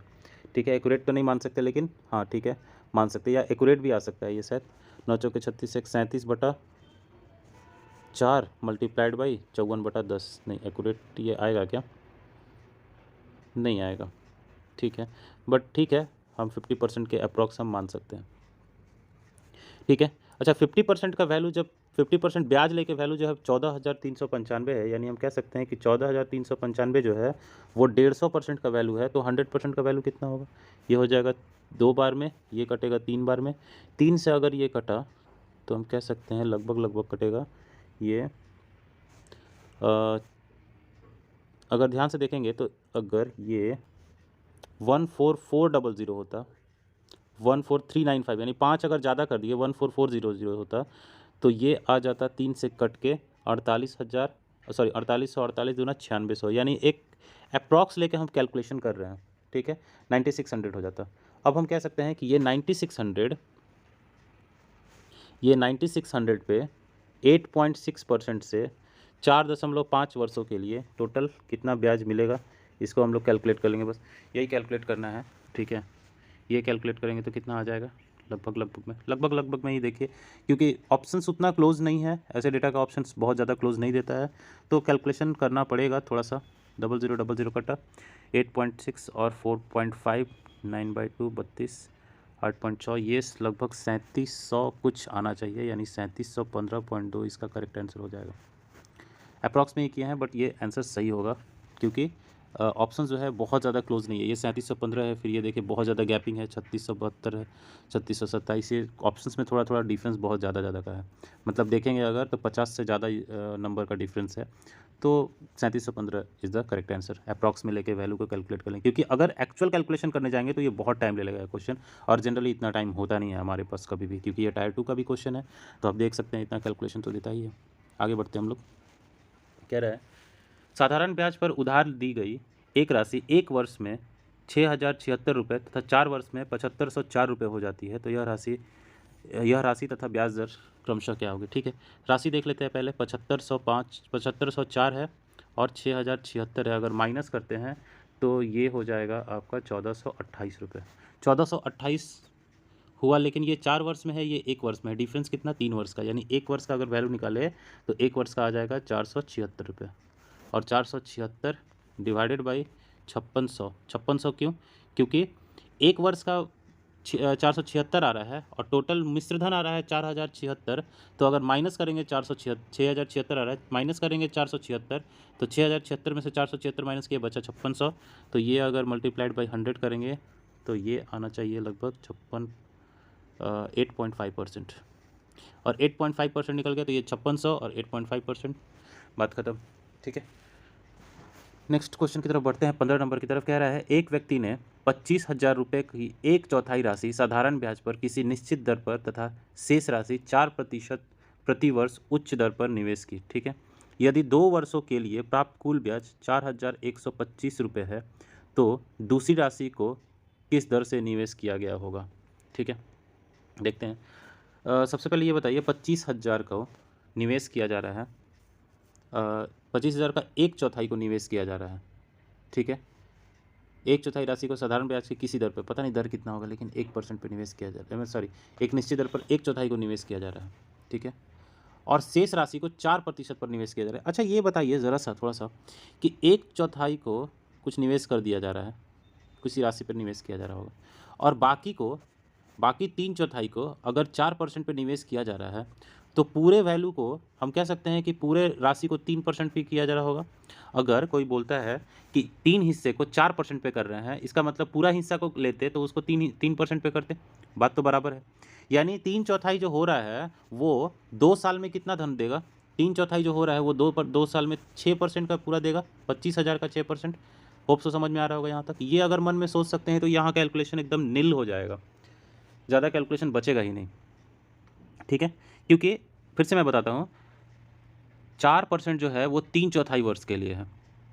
ठीक है। एक्यूरेट तो नहीं मान सकते लेकिन हाँ ठीक है मान सकते हैं, या एक्यूरेट भी आ सकता है ये शायद। 9×4 = 36, 37/4 मल्टीप्लाइड बाई 54/10। नहीं एक्यूरेट ये आएगा क्या, नहीं आएगा, ठीक है, बट ठीक है हम 50% के अप्रॉक्स हम मान सकते हैं, ठीक है। अच्छा 50% का वैल्यू, जब 50% ब्याज लेके वैल्यू जो है 14,395 है, यानी हम कह सकते हैं कि 14,395 जो है वो 150% का वैल्यू है, तो 100% का वैल्यू कितना होगा, ये हो जाएगा 2 बार में, ये कटेगा 3 बार में, 3 से अगर ये कटा तो हम कह सकते हैं लगभग कटेगा ये अगर ध्यान से देखेंगे तो अगर ये 14400 होता, 14395 यानी 5 अगर ज़्यादा कर दिए 14400 होता तो ये आ जाता 3 से कट के 48,000 सॉरी 4848 दूना 9600, यानी एक अप्रॉक्स लेके हम कैलकुलेशन कर रहे हैं, ठीक है, 9600 हो जाता। अब हम कह सकते हैं कि ये 9600 पे 8.6% से 4.5 वर्षों के लिए टोटल कितना ब्याज मिलेगा, इसको हम लोग कैलकुलेट कर लेंगे, बस यही कैलकुलेट करना है, ठीक है। ये कैलकुलेट करेंगे तो कितना आ जाएगा, लगभग में ही देखिए, क्योंकि ऑप्शंस उतना क्लोज नहीं है, ऐसे डेटा का ऑप्शंस बहुत ज़्यादा क्लोज नहीं देता है, तो कैलकुलेशन करना पड़ेगा थोड़ा सा। 0000 कटा 8.6 और 4.5 9/2 32 8.4, ये लगभग 3700 कुछ आना चाहिए, यानी 3715.2 इसका करेक्ट आंसर हो जाएगा। अप्रॉक्स में ही किए हैं बट ये आंसर सही होगा, क्योंकि ऑप्शन जो है बहुत ज़्यादा क्लोज नहीं है, ये 3715 है, फिर ये देखिए बहुत ज़्यादा गैपिंग है, 3672 है, 3627, ये ऑप्शंस में थोड़ा डिफरेंस बहुत ज़्यादा का है, मतलब देखेंगे अगर तो 50 से ज़्यादा नंबर का डिफरेंस है, तो 3715 is the correct answer. Approx में लेके वैल्यू को कैलकुलेट कर लें, क्योंकि अगर एक्चुअल कैलकुलेशन करने जाएंगे तो ये बहुत टाइम ले लगेगा क्वेश्चन, और जनरली इतना टाइम होता नहीं है हमारे पास कभी भी, क्योंकि ये टायर 2 का भी क्वेश्चन है, तो आप देख सकते हैं इतना कैलकुलेशन तो देता ही है। आगे बढ़ते हैं हम लोग, कह रहा है साधारण ब्याज पर उधार दी गई एक राशि 1 वर्ष में 6,076 रुपये तथा 4 वर्ष में 7,504 रुपये हो जाती है, तो यह राशि तथा ब्याज दर क्रमशः क्या होगी, ठीक है। राशि देख लेते हैं पहले, 7,504 है और 6,076 है, अगर माइनस करते हैं तो ये हो जाएगा आपका 1,428 रुपये। 1,428 हुआ, लेकिन ये 4 वर्ष में है, ये 1 वर्ष में है, डिफरेंस कितना, 3 वर्ष का, यानी 1 वर्ष का अगर वैल्यू निकाले तो 1 वर्ष का आ जाएगा 476 रुपये, और 476 डिवाइडेड बाई 5600 क्यों, क्योंकि 1 वर्ष का 476 आ रहा है और टोटल मिश्रधन आ रहा है 4076, तो अगर माइनस करेंगे 6076 आ रहा है, माइनस करेंगे 476, तो 6076 में से 476 माइनस किया बचा 5600, तो ये अगर मल्टीप्लाइड बाई 100 करेंगे तो ये आना चाहिए लगभग 8.5%, और 8.5% निकल गया तो ये 5600 और 8.5%, बात खत्म, ठीक है। नेक्स्ट क्वेश्चन की तरफ बढ़ते हैं, 15 नंबर की तरफ। कह रहा है एक व्यक्ति ने 25,000 रुपये की 1/4 राशि साधारण ब्याज पर किसी निश्चित दर पर तथा शेष राशि 4% प्रति वर्ष उच्च दर पर निवेश की, ठीक है। यदि 2 वर्षों के लिए प्राप्त कुल ब्याज 4,125 रुपये है तो दूसरी राशि को किस दर से निवेश किया गया होगा, ठीक है। देखते हैं, सबसे पहले ये बताइए 25,000 को निवेश किया जा रहा है, 25,000 का 1/4 को निवेश किया जा रहा है, ठीक है। 1/4 राशि को साधारण ब्याज की किसी दर पर, पता नहीं दर कितना होगा, लेकिन 1% पर निवेश किया जा रहा है, सॉरी एक निश्चित दर पर 1/4 को निवेश किया जा रहा है, ठीक है। और शेष राशि को 4% पर निवेश किया जा रहा है। अच्छा ये बताइए ज़रा सा थोड़ा सा कि 1/4 को कुछ निवेश कर दिया जा रहा है, किसी राशि पर निवेश किया जा रहा होगा, और बाकी 3/4 को अगर 4% पे निवेश किया जा रहा है तो पूरे वैल्यू को हम कह सकते हैं कि पूरे राशि को 3% पे किया जा रहा होगा। अगर कोई बोलता है कि 3 हिस्से को 4% पे कर रहे हैं, इसका मतलब पूरा हिस्सा को लेते तो उसको 3% पे करते, बात तो बराबर है। यानी 3/4 जो हो रहा है वो 2 साल में कितना धन देगा, 3/4 जो हो रहा है वो 2 साल में 6% का पूरा देगा, 25,000 का 6%। होप सो समझ में आ रहा होगा यहाँ तक। ये अगर मन में सोच सकते हैं तो यहाँ कैलकुलेशन एकदम निल हो जाएगा, ज़्यादा कैलकुलेशन बचेगा ही नहीं, ठीक है। क्योंकि फिर से मैं बताता हूँ, 4% जो है वो 3/4 वर्ष के लिए है,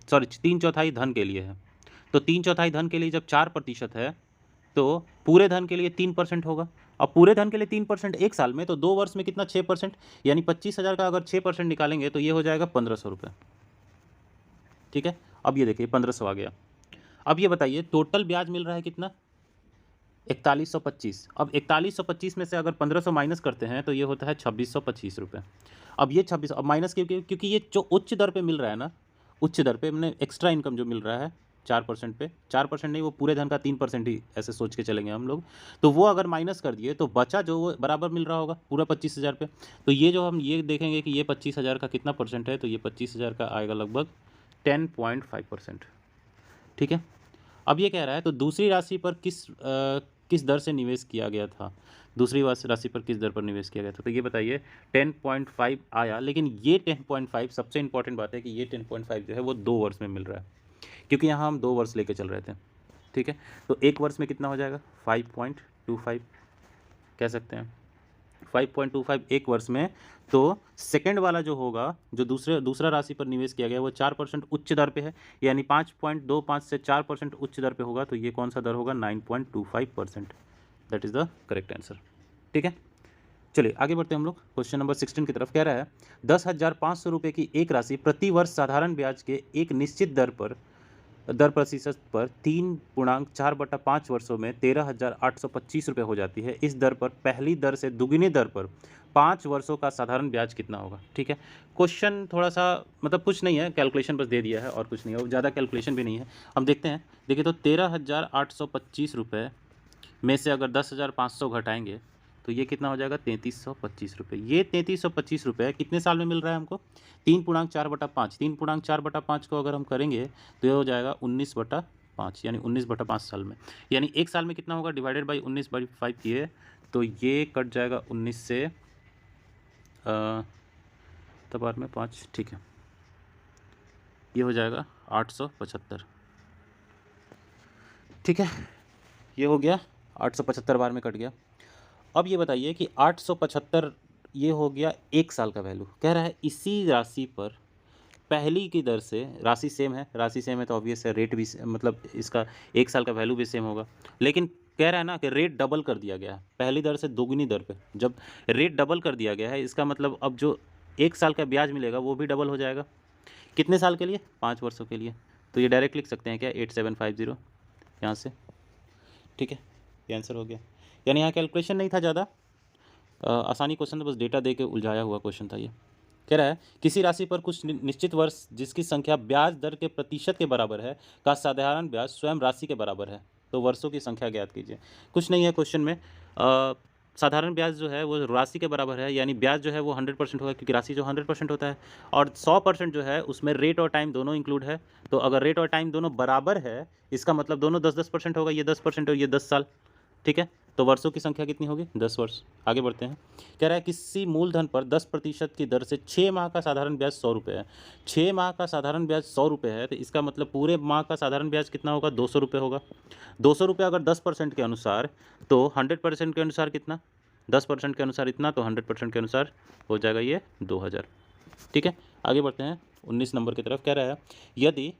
सॉरी 3/4 धन के लिए है। तो 3/4 धन के लिए जब 4% है तो पूरे धन के लिए 3% होगा। अब पूरे धन के लिए 3% एक साल में, तो 2 वर्ष में कितना 6%, यानी 25,000 का अगर 6% निकालेंगे तो ये हो जाएगा 1,500 रुपये। ठीक है, अब ये देखिए 1,500 आ गया। अब ये बताइए टोटल ब्याज मिल रहा है कितना, 4125। अब 4125 में से अगर 1,500 माइनस करते हैं तो ये होता है 2,625 रुपये। अब ये 26 अब माइनस क्योंकि ये जो उच्च दर पे मिल रहा है ना, उच्च दर पे मैंने एक्स्ट्रा इनकम जो मिल रहा है 4% पे, 4% नहीं, वो पूरे धन का 3% ही ऐसे सोच के चलेंगे हम लोग, तो वो अगर माइनस कर दिए तो बचा जो वो बराबर मिल रहा होगा पूरा 25,000 पे। तो ये जो हम ये देखेंगे कि ये 25,000 का कितना परसेंट है, तो ये 25,000 का आएगा लगभग 10.5%। ठीक है, अब ये कह रहा है तो दूसरी राशि पर किस दर से निवेश किया गया था, दूसरी राशि पर किस दर पर निवेश किया गया था, तो ये बताइए 10.5 आया, लेकिन ये 10.5 सबसे इंपॉर्टेंट बात है कि ये 10.5 जो है वो 2 वर्ष में मिल रहा है, क्योंकि यहाँ हम 2 वर्ष लेके चल रहे थे। ठीक है, तो एक वर्ष में कितना हो जाएगा 5.25 कह सकते हैं, 5.25 एक वर्ष में। तो सेकंड वाला जो होगा, जो दूसरा राशि पर निवेश किया गया वो 4% उच्च दर पे है, यानी 5.25 से 4% उच्च दर पे होगा, तो ये कौन सा दर होगा 9.25%। That is the correct answer. ठीक है, चलिए आगे बढ़ते हैं हम लोग क्वेश्चन नंबर 16 की तरफ। कह रहा है 10,500 रुपये की एक राशि प्रति वर्ष साधारण ब्याज के एक निश्चित दर प्रतिशत पर 3.4/5 वर्षों में 13,825 रुपये हो जाती है। इस दर पर पहली दर से दुगुनी दर पर 5 वर्षों का साधारण ब्याज कितना होगा। ठीक है, क्वेश्चन थोड़ा सा मतलब कुछ नहीं है, कैलकुलेशन बस दे दिया है और कुछ नहीं है, ज़्यादा कैलकुलेशन भी नहीं है। हम देखते हैं, देखिए तो 13,825 रुपये में से अगर 10,500 घटाएंगे तो ये कितना हो जाएगा 3,325 रुपये। ये 3,325 रुपये कितने साल में मिल रहा है हमको, 3.4/5। 3.4/5 को अगर हम करेंगे तो ये हो जाएगा 19/5, यानी 19/5 साल में, यानी एक साल में कितना होगा डिवाइडेड बाई 19/5 किए तो ये कट जाएगा 19 से तबार में 5। ठीक है, ये हो जाएगा 875। ठीक है, ये हो गया 875 बार में कट गया। अब ये बताइए कि 875 ये हो गया एक साल का वैल्यू। कह रहा है इसी राशि पर पहली की दर से, राशि सेम है, राशि सेम है तो ऑब्वियस है रेट भी मतलब इसका एक साल का वैल्यू भी सेम होगा, लेकिन कह रहा है ना कि रेट डबल कर दिया गया है, पहली दर से दोगुनी दर पे जब रेट डबल कर दिया गया है, इसका मतलब अब जो एक साल का ब्याज मिलेगा वो भी डबल हो जाएगा। कितने साल के लिए, 5 वर्षों के लिए। तो ये डायरेक्ट लिख सकते हैं क्या 8750 यहाँ से। ठीक है, ये आंसर हो गया, यानी यहाँ कैलकुलेशन नहीं था ज़्यादा, आसानी क्वेश्चन था, बस डेटा दे के उलझाया हुआ क्वेश्चन था ये। कह रहा है किसी राशि पर कुछ निश्चित वर्ष जिसकी संख्या ब्याज दर के प्रतिशत के बराबर है का साधारण ब्याज स्वयं राशि के बराबर है, तो वर्षों की संख्या ज्ञात कीजिए। कुछ नहीं है क्वेश्चन में, साधारण ब्याज जो है वो राशि के बराबर है, यानी ब्याज जो है वो 100% होगा, क्योंकि राशि जो 100% होता है, और 100% जो है उसमें रेट और टाइम दोनों इंक्लूड है। तो अगर रेट और टाइम दोनों बराबर है, इसका मतलब दोनों 10-10% होगा, ये 10% और ये 10 साल। ठीक है, तो वर्षों की संख्या कितनी होगी 10 वर्ष। आगे बढ़ते हैं, कह रहा है किसी मूलधन पर 10% की दर से 6 माह का साधारण ब्याज 100 रुपये है। 6 माह का साधारण ब्याज 100 रुपये है, तो इसका मतलब पूरे माह का साधारण ब्याज कितना होगा 200 रुपये होगा। 200 रुपये अगर 10% के अनुसार, तो 100% के अनुसार कितना, 10% के अनुसार इतना, तो 100% के अनुसार हो जाएगा ये 2,000। ठीक है, आगे बढ़ते हैं 19 नंबर की तरफ। कह रहा है यदि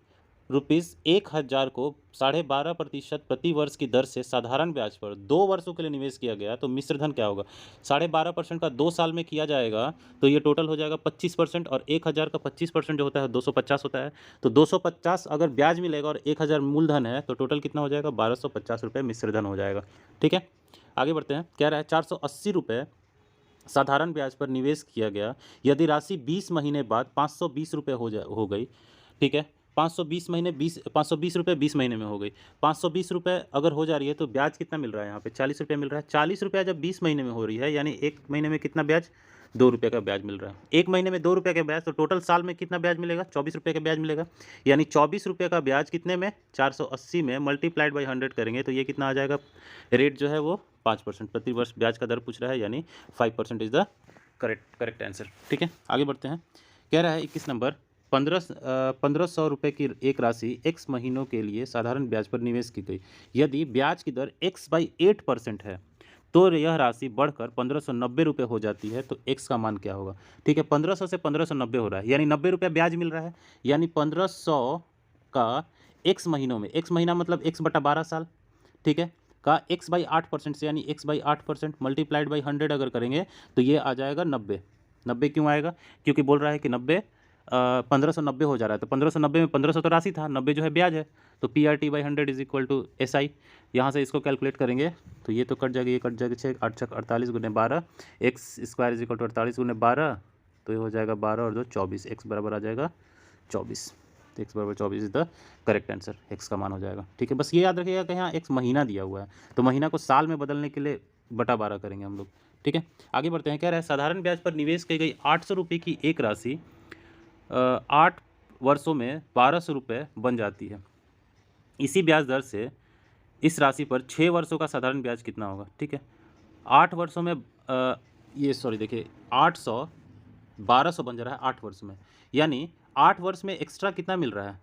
₹1,000 को 12.5% प्रति वर्ष की दर से साधारण ब्याज पर 2 वर्षों के लिए निवेश किया गया तो मिश्र धन क्या होगा। 12.5% का 2 साल में किया जाएगा तो ये टोटल हो जाएगा 25%, और 1,000 का 25% जो होता है 250 होता है, तो 250 अगर ब्याज मिलेगा और 1,000 मूलधन है तो टोटल कितना हो जाएगा 1,250 रुपये मिश्र धन हो जाएगा। ठीक है, आगे बढ़ते हैं, कह रहा है 480 रुपये साधारण ब्याज पर निवेश किया गया, यदि राशि 20 महीने बाद 520 रुपये हो गई। ठीक है, 520 रुपये 20 महीने में हो गई, 520 रुपये अगर हो जा रही है तो ब्याज कितना मिल रहा है यहाँ पे 40 रुपये मिल रहा है। 40 रुपया जब 20 महीने में हो रही है, यानी एक महीने में कितना ब्याज 2 रुपये का ब्याज मिल रहा है। एक महीने में 2 रुपये का ब्याज, तो टोटल साल में कितना ब्याज मिलेगा 24 रुपये का ब्याज मिलेगा, यानी 24 रुपये का ब्याज कितने में 480 में मल्टीप्लाइड बाई 100 करेंगे तो ये कितना आ जाएगा, रेट जो है वो 5% प्रति वर्ष ब्याज का दर पूछ रहा है, यानी 5% इज द करेक्ट आंसर। ठीक है, आगे बढ़ते हैं, कह रहा है 21 नंबर 1,500 रुपये की एक राशि x महीनों के लिए साधारण ब्याज पर निवेश की गई, यदि ब्याज की दर x/8% है तो यह राशि बढ़कर 1590 रुपये हो जाती है, तो x का मान क्या होगा? ठीक है, 1500 से 1590 हो रहा है, यानी 90 रुपये ब्याज मिल रहा है, यानी 1500 का x महीनों में, x महीना मतलब x बटा 12 साल, ठीक है, का x बाई 8% से, यानी x बाई 8% मल्टीप्लाइड बाई 100 अगर करेंगे तो ये आ जाएगा 90। 90 क्यों आएगा? क्योंकि बोल रहा है कि 90 1590 हो जा रहा है, तो 1590 में 1500 तो राशि था, 90 जो है ब्याज है, तो PRT by 100 is equal to SI। यहाँ से इसको कैलकुलेट करेंगे तो ये तो कट जाएगा, ये कट जाएगा, 6 8 छक 48 गुने 12, x square is equal to 48 गुने 12, तो ये हो जाएगा 12 और 2 24, एक्स बराबर आ जाएगा 24। तो एक्स बराबर 24 is the correct answer, x का मान हो जाएगा। ठीक है, बस ये याद रखिएगा कि यहाँ एक्स महीना दिया हुआ है, तो महीना को साल में बदलने के लिए बटा 12 करेंगे हम लोग। ठीक है, आगे बढ़ते हैं। कह रहा है साधारण ब्याज पर निवेश की गई 800 रुपये की एक राशि 8 वर्षों में 1200 रुपये बन जाती है। इसी ब्याज दर से इस राशि पर 6 वर्षों का साधारण ब्याज कितना होगा? ठीक है, 8 वर्षों में देखिए 800 1200 बन जा रहा है 8 वर्ष में, यानी 8 वर्ष में एक्स्ट्रा कितना मिल रहा है?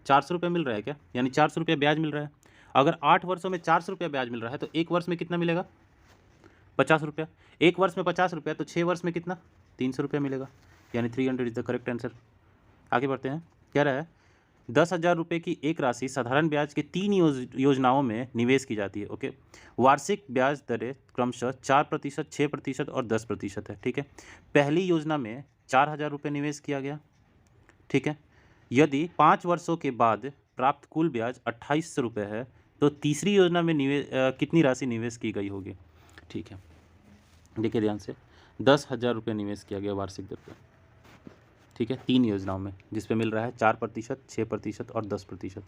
400 रुपये मिल रहा है क्या? यानी 400 रुपये ब्याज मिल रहा है। अगर 8 वर्षों में 400 रुपये ब्याज मिल रहा है तो एक वर्ष में कितना मिलेगा? 50 रुपया। एक वर्ष में 50 रुपया, तो 6 वर्ष में कितना? 300 रुपया मिलेगा, यानी 300 इज द करेक्ट आंसर। आगे बढ़ते हैं। कह रहा है 10,000 रुपये की एक राशि साधारण ब्याज के 3 योजनाओं में निवेश की जाती है। ओके, वार्षिक ब्याज दरें क्रमशः 4%, 6% और 10% है। ठीक है, पहली योजना में 4,000 रुपये निवेश किया गया। ठीक है, यदि 5 वर्षों के बाद प्राप्त कुल ब्याज 2800 रुपये है तो तीसरी योजना में कितनी राशि निवेश की गई होगी? ठीक है, देखिए ध्यान से, 10,000 रुपये निवेश किया गया वार्षिक दर पर। ठीक है, 3 योजनाओं में, जिस पे मिल रहा है 4%, 6% और 10%।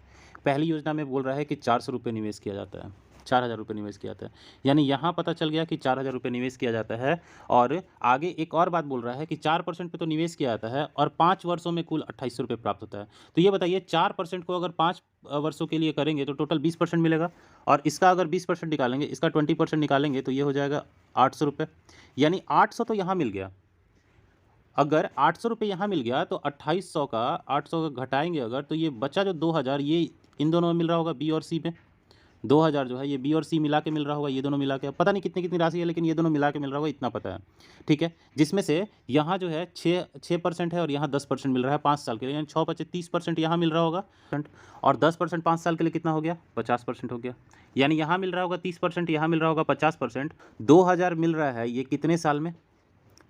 पहली योजना में बोल रहा है कि 400 रुपये निवेश किया जाता है, 4,000 रुपये निवेश किया जाता है, यानी यहाँ पता चल गया कि 4,000 रुपये निवेश किया जाता है। और आगे एक और बात बोल रहा है कि 4% पे तो निवेश किया जाता है और 5 वर्षों में कुल 2800 रुपये प्राप्त होता है। तो ये बताइए 4% को अगर 5 वर्षों के लिए करेंगे तो टोटल 20% मिलेगा, और इसका अगर 20% निकालेंगे, इसका 20% निकालेंगे तो ये हो जाएगा 800 रुपये, यानी 800 तो यहाँ मिल गया। अगर 800 रुपये यहाँ मिल गया तो 2800 का 800 का घटाएंगे अगर, तो ये बचा जो 2000, ये इन दोनों में मिल रहा होगा, बी और सी में। 2000 जो है ये बी और सी मिला के मिल रहा होगा, ये दोनों मिला के, पता नहीं कितनी कितनी राशि है, लेकिन ये दोनों मिला के मिल रहा होगा, इतना पता है। ठीक है, जिसमें से यहाँ जो है 6% है और यहाँ 10% मिल रहा है 5 साल के लिए, यानी 6 बचे 30% यहाँ मिल रहा होगा, और 10% 5 साल के लिए कितना हो गया? 50% हो गया। यानी यहाँ मिल रहा होगा 30%, यहाँ मिल रहा होगा 50%। 2000 मिल रहा है ये कितने साल में?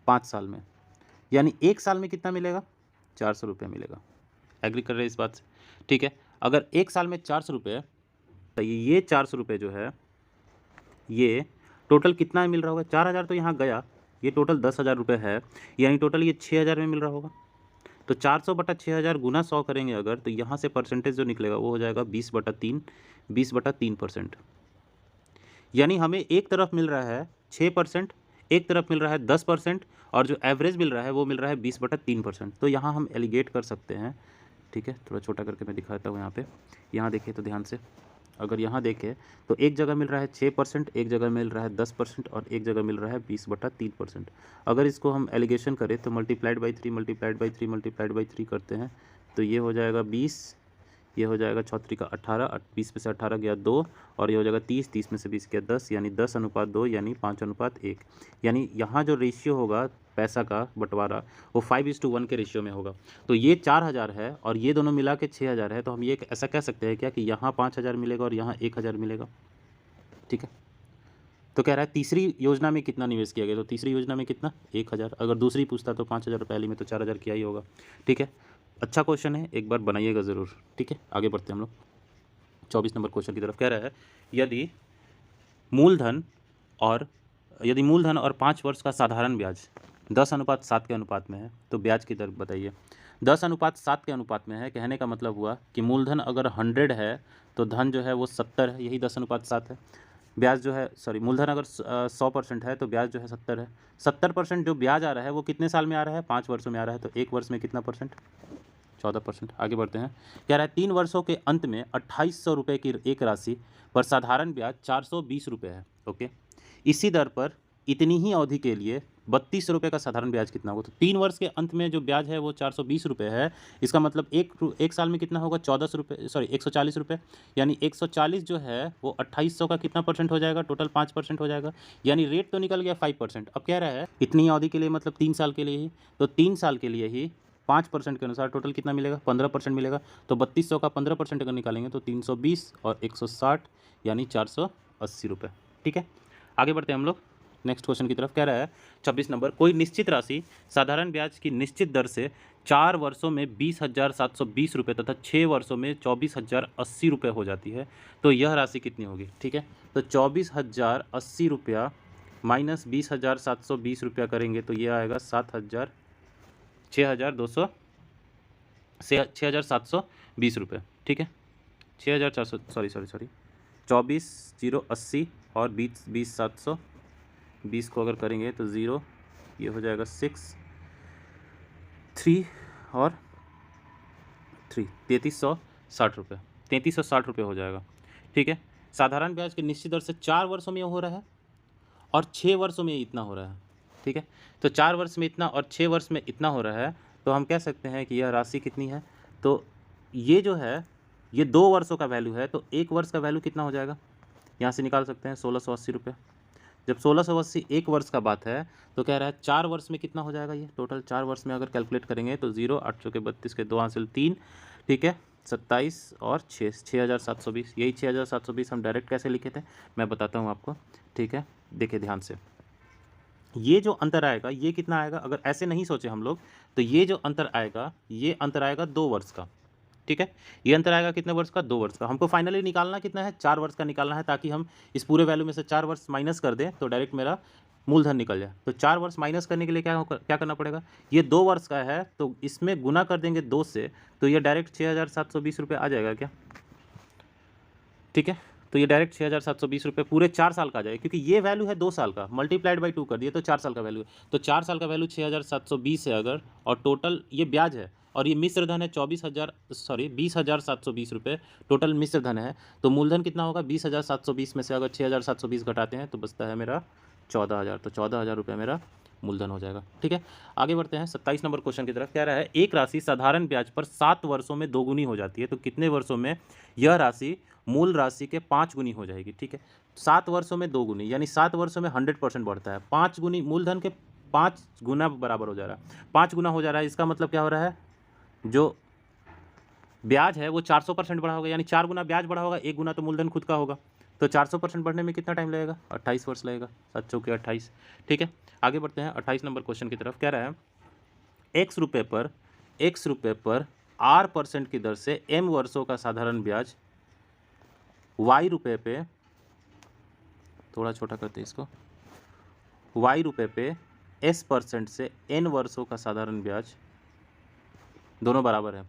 5 साल में, यानी एक साल में कितना मिलेगा? 400 रुपये मिलेगा। एग्री कर रहे हैं इस बात से? ठीक है, अगर एक साल में 400 रुपये, तो ये 400 रुपये जो है ये टोटल कितना मिल रहा होगा? 4,000 तो यहाँ गया, ये टोटल 10,000 रुपये है, यानी टोटल ये 6,000 में मिल रहा होगा। तो 400 बटा 6,000 गुना 100 करेंगे अगर, तो यहाँ से परसेंटेज जो निकलेगा वो हो जाएगा 20/3, यानी हमें एक तरफ मिल रहा है 6%, एक तरफ मिल रहा है 10%, और जो एवरेज मिल रहा है वो मिल रहा है 20/3%। तो यहाँ हम एलिगेट कर सकते हैं। ठीक है, थोड़ा छोटा करके मैं दिखाता हूँ यहाँ पे। यहाँ देखिए तो ध्यान से, अगर यहाँ देखें तो एक जगह मिल रहा है 6%, एक जगह मिल रहा है 10% और एक जगह मिल रहा है 20/3%। अगर इसको हम एलिगेशन करें तो multiplied by 3 multiplied by 3 multiplied by 3 करते हैं तो ये हो जाएगा 20, ये हो जाएगा 6 का 18, 20 में से 18 गया 2, और ये हो जाएगा 30, 30 में से 20 गया 10, यानी 10:2, यानी 5:1। यानी यहाँ जो रेशियो होगा पैसा का बंटवारा वो 5:1 के रेशियो में होगा। तो ये 4,000 है और ये दोनों मिला के 6,000 है, तो हम ये ऐसा कह सकते हैं क्या कि यहाँ 5,000 मिलेगा और यहाँ 1,000 मिलेगा। ठीक है, तो कह रहा है तीसरी योजना में कितना निवेश किया गया? तो तीसरी योजना में कितना? 1,000। अगर दूसरी पूछता तो 5,000, पहली में तो 4,000 किया ही होगा। ठीक है, अच्छा क्वेश्चन है, एक बार बनाइएगा ज़रूर। ठीक है, आगे बढ़ते हैं हम लोग 24 नंबर क्वेश्चन की तरफ। कह रहा है यदि मूलधन और 5 वर्ष का साधारण ब्याज 10:7 के अनुपात में है तो ब्याज की दर बताइए। 10:7 के अनुपात में है, कहने का मतलब हुआ कि मूलधन अगर 100 है तो धन जो है वो 70 है, यही 10:7 है। ब्याज जो है, मूलधन अगर 100% है तो ब्याज जो है 70 है। 70% जो ब्याज आ रहा है वो कितने साल में आ रहा है? 5 वर्षों में आ रहा है, तो एक वर्ष में कितना परसेंट? 14%। आगे बढ़ते हैं। कह रहा है 3 वर्षों के अंत में 2800 रुपये की एक राशि पर साधारण ब्याज 420 रुपये है। ओके, इसी दर पर इतनी ही अवधि के लिए 32 रुपये का साधारण ब्याज कितना होगा? तो 3 वर्ष के अंत में जो ब्याज है वो 420 रुपये है। इसका मतलब एक साल में कितना होगा? 140 रुपये, यानी 140 जो है वो 2800 का कितना परसेंट हो जाएगा? टोटल 5% हो जाएगा, यानी रेट तो निकल गया 5%। अब कह रहा है इतनी अवधि के लिए, मतलब 3 साल के लिए ही, तो 3 साल के लिए ही 5% के अनुसार टोटल कितना मिलेगा? 15% मिलेगा। तो 3200 का 15% अगर निकालेंगे तो 320 और 160 यानी 480 रुपये। ठीक है, आगे बढ़ते हैं हम लोग नेक्स्ट क्वेश्चन की तरफ। कह रहा है 26 नंबर, कोई निश्चित राशि साधारण ब्याज की निश्चित दर से 4 वर्षों में 20,720 रुपये तथा 6 वर्षों में 24,080 रुपये हो जाती है, तो यह राशि कितनी होगी? ठीक है, तो 24,080 रुपया माइनस 20,720 रुपया करेंगे तो ये आएगा 6,720 रुपये। ठीक है, 6,400 सॉरी 24,080 और 20,720 को अगर करेंगे तो 0, ये हो जाएगा 6, 3 और 3, 3360 रुपये, 3360 रुपये हो जाएगा। ठीक है, साधारण ब्याज की निश्चित दर से 4 वर्षों में हो रहा है और 6 वर्षों में इतना हो रहा है। ठीक है, तो 4 वर्ष में इतना और 6 वर्ष में इतना हो रहा है, तो हम कह सकते हैं कि यह राशि कितनी है? तो ये जो है ये 2 वर्षों का वैल्यू है, तो 1 वर्ष का वैल्यू कितना हो जाएगा? यहाँ से निकाल सकते हैं 1680 रुपये। जब 1680 1 वर्ष का बात है तो कह रहा है 4 वर्ष में कितना हो जाएगा? ये टोटल 4 वर्ष में अगर कैलकुलेट करेंगे तो 0, 8 चौके 32 के 2 हासिल 3, ठीक है, 27 और 6, 6,720। यही 6,720 हम डायरेक्ट कैसे लिखे थे मैं बताता हूँ आपको। ठीक है, देखिए ध्यान से, ये जो अंतर आएगा ये कितना आएगा? अगर ऐसे नहीं सोचे हम लोग तो ये जो अंतर आएगा ये अंतर आएगा 2 वर्ष का। ठीक है, ये अंतर आएगा कितने वर्ष का? 2 वर्ष का। हमको फाइनली निकालना कितना है? 4 वर्ष का निकालना है, ताकि हम इस पूरे वैल्यू में से 4 वर्ष माइनस कर दें तो डायरेक्ट मेरा मूलधन निकल जाए। तो 4 वर्ष माइनस करने के लिए क्या करना पड़ेगा? ये 2 वर्ष का है तो इसमें गुना कर देंगे 2 से, तो ये डायरेक्ट 6,720 रुपये आ जाएगा क्या? ठीक है, तो ये डायरेक्ट 6,720 रुपये पूरे 4 साल का आ जाएगा, क्योंकि ये वैल्यू है 2 साल का, मल्टीप्लाइड बाई 2 कर दिए तो 4 साल का वैल्यू है। तो 4 साल का वैल्यू 6,720 है अगर, और टोटल ये ब्याज है और ये मिश्र धन है 20,720 रुपये टोटल मिश्र धन है। तो मूलधन कितना होगा? 20,720 में से अगर 6,720 घटाते हैं तो बचता है मेरा 14,000, तो 14,000 रुपये मेरा मूलधन हो जाएगा। ठीक है, आगे बढ़ते हैं 27 नंबर क्वेश्चन की तरफ। कह रहा है एक राशि साधारण ब्याज पर 7 वर्षों में 2 गुनी हो जाती है, तो कितने वर्षों में यह राशि मूल राशि के 5 गुनी हो जाएगी? ठीक है, 7 वर्षों में 2 गुनी, यानी 7 वर्षों में 100% बढ़ता है। 5 गुनी मूलधन के 5 गुना बराबर हो जा रहा है, 5 गुना हो जा रहा है। इसका मतलब क्या हो रहा है? जो ब्याज है वो 400% बढ़ा होगा, यानी 4 गुना ब्याज बढ़ा होगा, 1 गुना तो मूलधन खुद का होगा। तो 400% बढ़ने में कितना टाइम लगेगा? 28 वर्ष लगेगा, 7 चौके 28। ठीक है, आगे बढ़ते हैं 28 नंबर क्वेश्चन की तरफ। कह रहा है x रुपये पर R% की दर से m वर्षों का साधारण ब्याज y रुपये पे, थोड़ा छोटा करते हैं इसको, y रुपये पे s% से n वर्षों का साधारण ब्याज, दोनों बराबर है,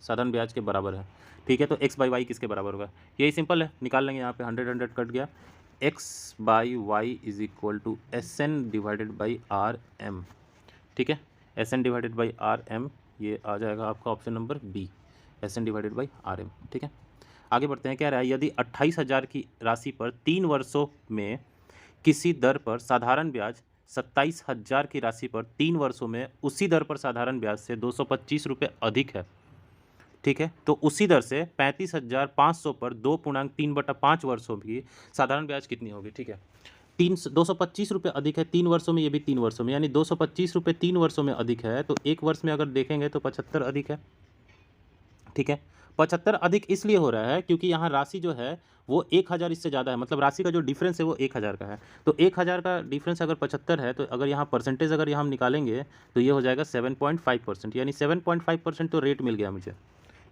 साधारण ब्याज के बराबर है। ठीक है, तो x बाई वाई किसके बराबर होगा? यही सिंपल है, निकाल लेंगे। यहाँ पे 100 कट गया, x by Y is equal to SN divided by RM। ठीक है, SN डिवाइडेड बाई RM, ये आ जाएगा आपका option number B, SN divided by RM। ठीक है, आगे बढ़ते हैं। कह रहा है यदि 28,000 की राशि पर 3 वर्षों में किसी दर पर साधारण ब्याज 27,000 की राशि पर 3 वर्षों में उसी दर पर साधारण ब्याज से 225 रुपये अधिक है, ठीक है, तो उसी दर से 35,500 पर 2.3/5 वर्षों की साधारण ब्याज कितनी होगी? ठीक है, 225 रुपये अधिक है 3 वर्षों में, ये भी 3 वर्षों में, यानी 225 रुपये 3 वर्षों में अधिक है, तो 1 वर्ष में अगर देखेंगे तो 75 अधिक है। ठीक है, 75 अधिक इसलिए हो रहा है क्योंकि यहाँ राशि जो है वो 1,000 इससे ज़्यादा है, मतलब राशि का जो डिफरेंस है वो 1,000 का है। तो 1,000 का डिफरेंस अगर 75 है, तो अगर यहाँ परसेंटेज अगर हम निकालेंगे तो ये हो जाएगा 7.5%, यानी 7.5% तो रेट मिल गया मुझे।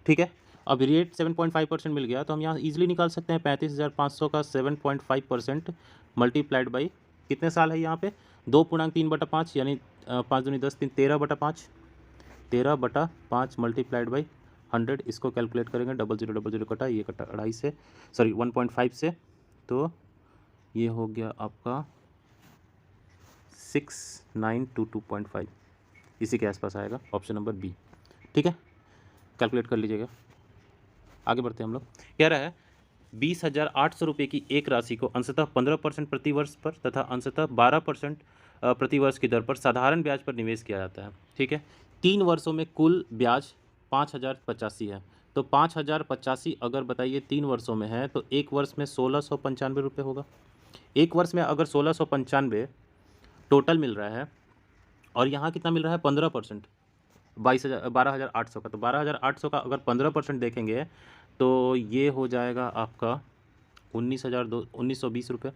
ठीक है, अब रेट 7.5% मिल गया तो हम यहाँ ईजिली निकाल सकते हैं 35,500 का 7.5% मल्टीप्लाइड बाई कितने साल है यहाँ पे? 2.3/5, यानी 5 दूनी 10, 3, 13/5, 13/5 मल्टीप्लाइड बाई 100। इसको कैलकुलेट करेंगे, 0000 कटा, ये कटा 2.5 से, सॉरी 1.5 से, तो ये हो गया आपका 6922.5, इसी के आसपास आएगा, ऑप्शन नंबर बी। ठीक है, कैलकुलेट कर लीजिएगा। आगे बढ़ते हैं हम लोग। कह रहा है 20,800 रुपये की एक राशि को अंशतः 15% प्रति वर्ष पर तथा अंशतः 12% प्रतिवर्ष की दर पर साधारण ब्याज पर निवेश किया जाता है। ठीक है, 3 वर्षों में कुल ब्याज 5085 है। तो 5085 अगर बताइए 3 वर्षों में है तो एक वर्ष में 1695 रुपये होगा। एक वर्ष में अगर 1695 टोटल मिल रहा है और यहाँ कितना मिल रहा है 15%, 12,800 का। तो 12,800 का अगर 15% देखेंगे तो ये हो जाएगा आपका 1920 रुपये।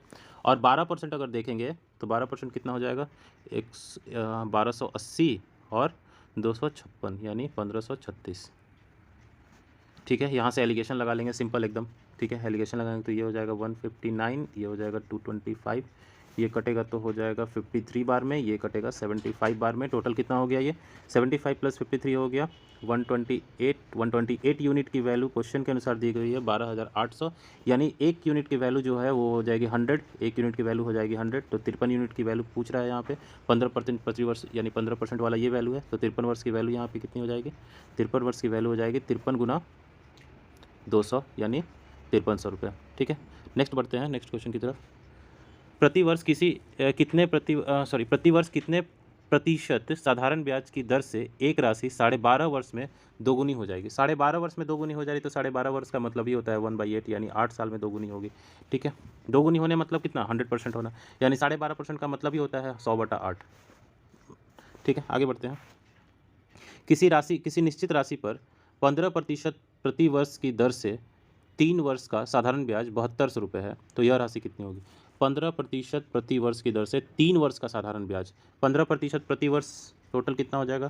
और 12% अगर देखेंगे तो 12% कितना हो जाएगा 1280 और 256 यानी 1536। ठीक है, यहाँ से एलिगेशन लगा लेंगे सिंपल एकदम। ठीक है, एलिगेशन लगाएंगे तो ये हो जाएगा 159, ये हो जाएगा 225, ये कटेगा तो हो जाएगा 53 बार में, ये कटेगा 75 बार में। टोटल कितना हो गया ये 75 प्लस 53 हो गया 128 यूनिट की वैल्यू क्वेश्चन के अनुसार दी गई है 12,800, यानी एक यूनिट की वैल्यू जो है वो हो जाएगी 100, एक यूनिट की वैल्यू हो जाएगी 100। तो 53 यूनिट की वैल्यू पूछ रहा है यहाँ पे 15% प्रति वर्ष, यानी 15% वाला ये वैल्यू है। तो 53 वर्ष की वैल्यू यहाँ पे कितनी हो जाएगी 53 वर्ष की वैल्यू हो जाएगी 53 गुना 200 यानी 5300 रुपये। ठीक है, नेक्स्ट बढ़ते हैं नेक्स्ट क्वेश्चन की तरफ। प्रतिवर्ष कितने प्रतिशत साधारण ब्याज की दर से एक राशि 12.5 वर्ष में दोगुनी हो जाएगी। 12.5 वर्ष में दोगुनी हो जाएगी तो 12.5 वर्ष का मतलब ही होता है 1/8 यानी 8 साल में दोगुनी होगी। ठीक है, दोगुनी होने मतलब कितना 100% होना, यानी 12.5% का मतलब ही होता है 100/8। ठीक है, आगे बढ़ते हैं। किसी निश्चित राशि पर 15% प्रति वर्ष की दर से 3 वर्ष का साधारण ब्याज 7200 रुपये है। तो यह राशि कितनी होगी 15% प्रति वर्ष की दर से 3 वर्ष का साधारण ब्याज। 15% प्रति वर्ष टोटल कितना हो जाएगा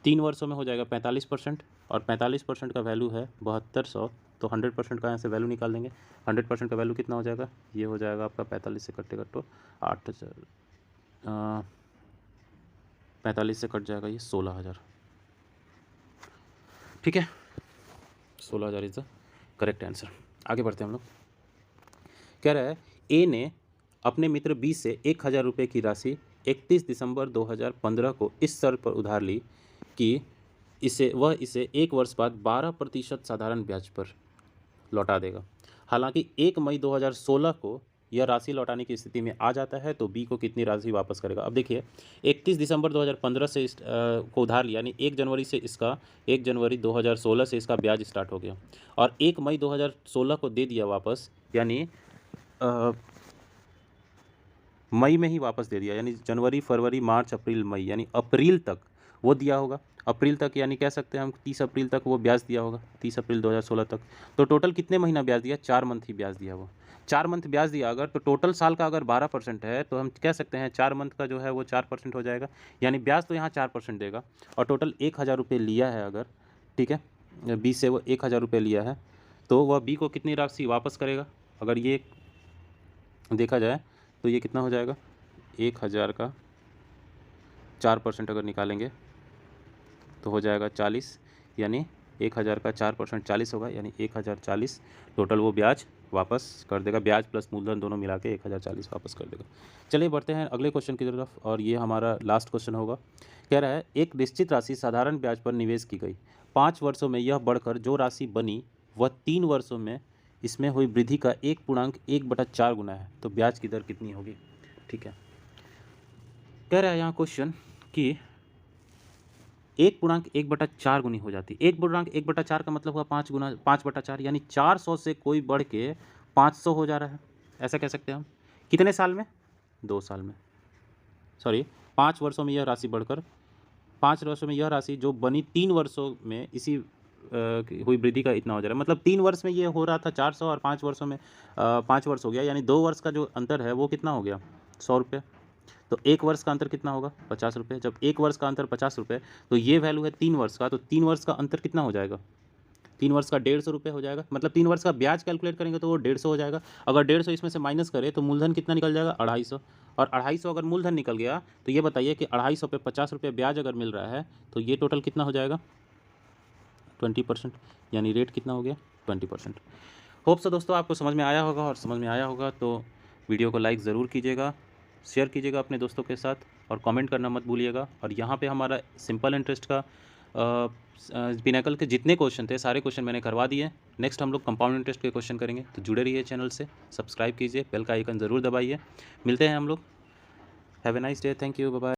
3 वर्षों में हो जाएगा 45%, और 45% का वैल्यू है 7200। तो 100% का यहाँ से वैल्यू निकाल देंगे। 100% का वैल्यू कितना हो जाएगा, ये हो जाएगा आपका 45 से कटेगा तो 45 से कट जाएगा ये 16,000। ठीक है, 16,000 इज द करेक्ट आंसर। आगे बढ़ते हैं हम लोग। कह रहा है ए ने अपने मित्र बी से 1,000 रुपये की राशि 31 दिसंबर 2015 को इस शर्त पर उधार ली कि इसे 1 वर्ष बाद 12% साधारण ब्याज पर लौटा देगा। हालांकि 1 मई 2016 को यह राशि लौटाने की स्थिति में आ जाता है तो बी को कितनी राशि वापस करेगा। अब देखिए 31 दिसंबर 2015 से को उधार लिया, यानी 1 जनवरी 2016 से इसका ब्याज स्टार्ट हो गया और 1 मई 2016 को दे दिया वापस, यानी मई में ही वापस दे दिया, यानी जनवरी फरवरी मार्च अप्रैल मई, यानी अप्रैल तक वो दिया होगा। अप्रैल तक यानी कह सकते हैं हम 30 अप्रैल तक वो ब्याज दिया होगा, 30 अप्रैल 2016 तक। तो टोटल कितने महीना ब्याज दिया 4 मंथ ही ब्याज दिया। वो 4 मंथ ब्याज दिया अगर, तो टोटल साल का अगर 12% है तो हम कह सकते हैं 4 मंथ का जो है वो 4% हो जाएगा, यानी ब्याज तो यहाँ 4% देगा। और टोटल 1,000 रुपये लिया है अगर, ठीक है, बी से वो 1,000 रुपये लिया है तो वह बी को कितनी राशि वापस करेगा। अगर ये देखा जाए तो ये कितना हो जाएगा 1,000 का 4% अगर निकालेंगे तो हो जाएगा 40, यानी 1,000 का 4% 40 होगा, यानी 1,040 टोटल वो ब्याज वापस कर देगा। ब्याज प्लस मूलधन दोनों मिला के 1,040 वापस कर देगा। चलिए बढ़ते हैं अगले क्वेश्चन की तरफ, और ये हमारा लास्ट क्वेश्चन होगा। कह रहा है एक निश्चित राशि साधारण ब्याज पर निवेश की गई, 5 वर्षों में यह बढ़कर जो राशि बनी वह 3 वर्षों में इसमें हुई वृद्धि का 1.1/4 गुना है, तो ब्याज की दर कितनी होगी। ठीक है, कह रहा है यहाँ क्वेश्चन कि 1.1/4 गुनी हो जाती है। 1.1/4 का मतलब हुआ 5/4, यानी 400 से कोई बढ़ के 500 हो जा रहा है, ऐसा कह सकते हैं हम। कितने साल में 2 साल में, सॉरी 5 वर्षों में यह राशि बढ़कर 5 वर्षों में यह राशि जो बनी 3 वर्षों में इसी हुई वृद्धि का इतना हो जा रहा है। मतलब 3 वर्ष में ये हो रहा था 400 और 5 वर्षों में 5 वर्ष हो गया, यानी 2 वर्ष का जो अंतर है वो कितना हो गया 100 रुपये। तो 1 वर्ष का अंतर कितना होगा 50 रुपये। जब 1 वर्ष का अंतर 50 रुपये तो ये वैल्यू है 3 वर्ष का, तो 3 वर्ष का अंतर कितना हो जाएगा 3 वर्ष का 150 रुपये हो जाएगा। मतलब 3 वर्ष का ब्याज कैलकुलेट करेंगे तो वो 150 हो जाएगा। अगर 150 इसमें से माइनस करें तो मूलधन कितना निकल जाएगा 250, और 250 अगर मूलधन निकल गया तो ये बताइए कि 250 पे 50 रुपये ब्याज अगर मिल रहा है तो ये टोटल कितना हो जाएगा 20%, यानी रेट कितना हो गया 20%। होप सो दोस्तों आपको समझ में आया होगा, और समझ में आया होगा तो वीडियो को लाइक ज़रूर कीजिएगा, शेयर कीजिएगा अपने दोस्तों के साथ, और कमेंट करना मत भूलिएगा। और यहाँ पे हमारा सिंपल इंटरेस्ट का पिनेकल के जितने क्वेश्चन थे सारे क्वेश्चन मैंने करवा दिए। नेक्स्ट हम लोग कंपाउंड इंटरेस्ट के क्वेश्चन करेंगे, तो जुड़े रहिए चैनल से, सब्सक्राइब कीजिए, बेल का आइकन ज़रूर दबाइए। मिलते हैं हम लोग, have a nice day, thank you, bye bye.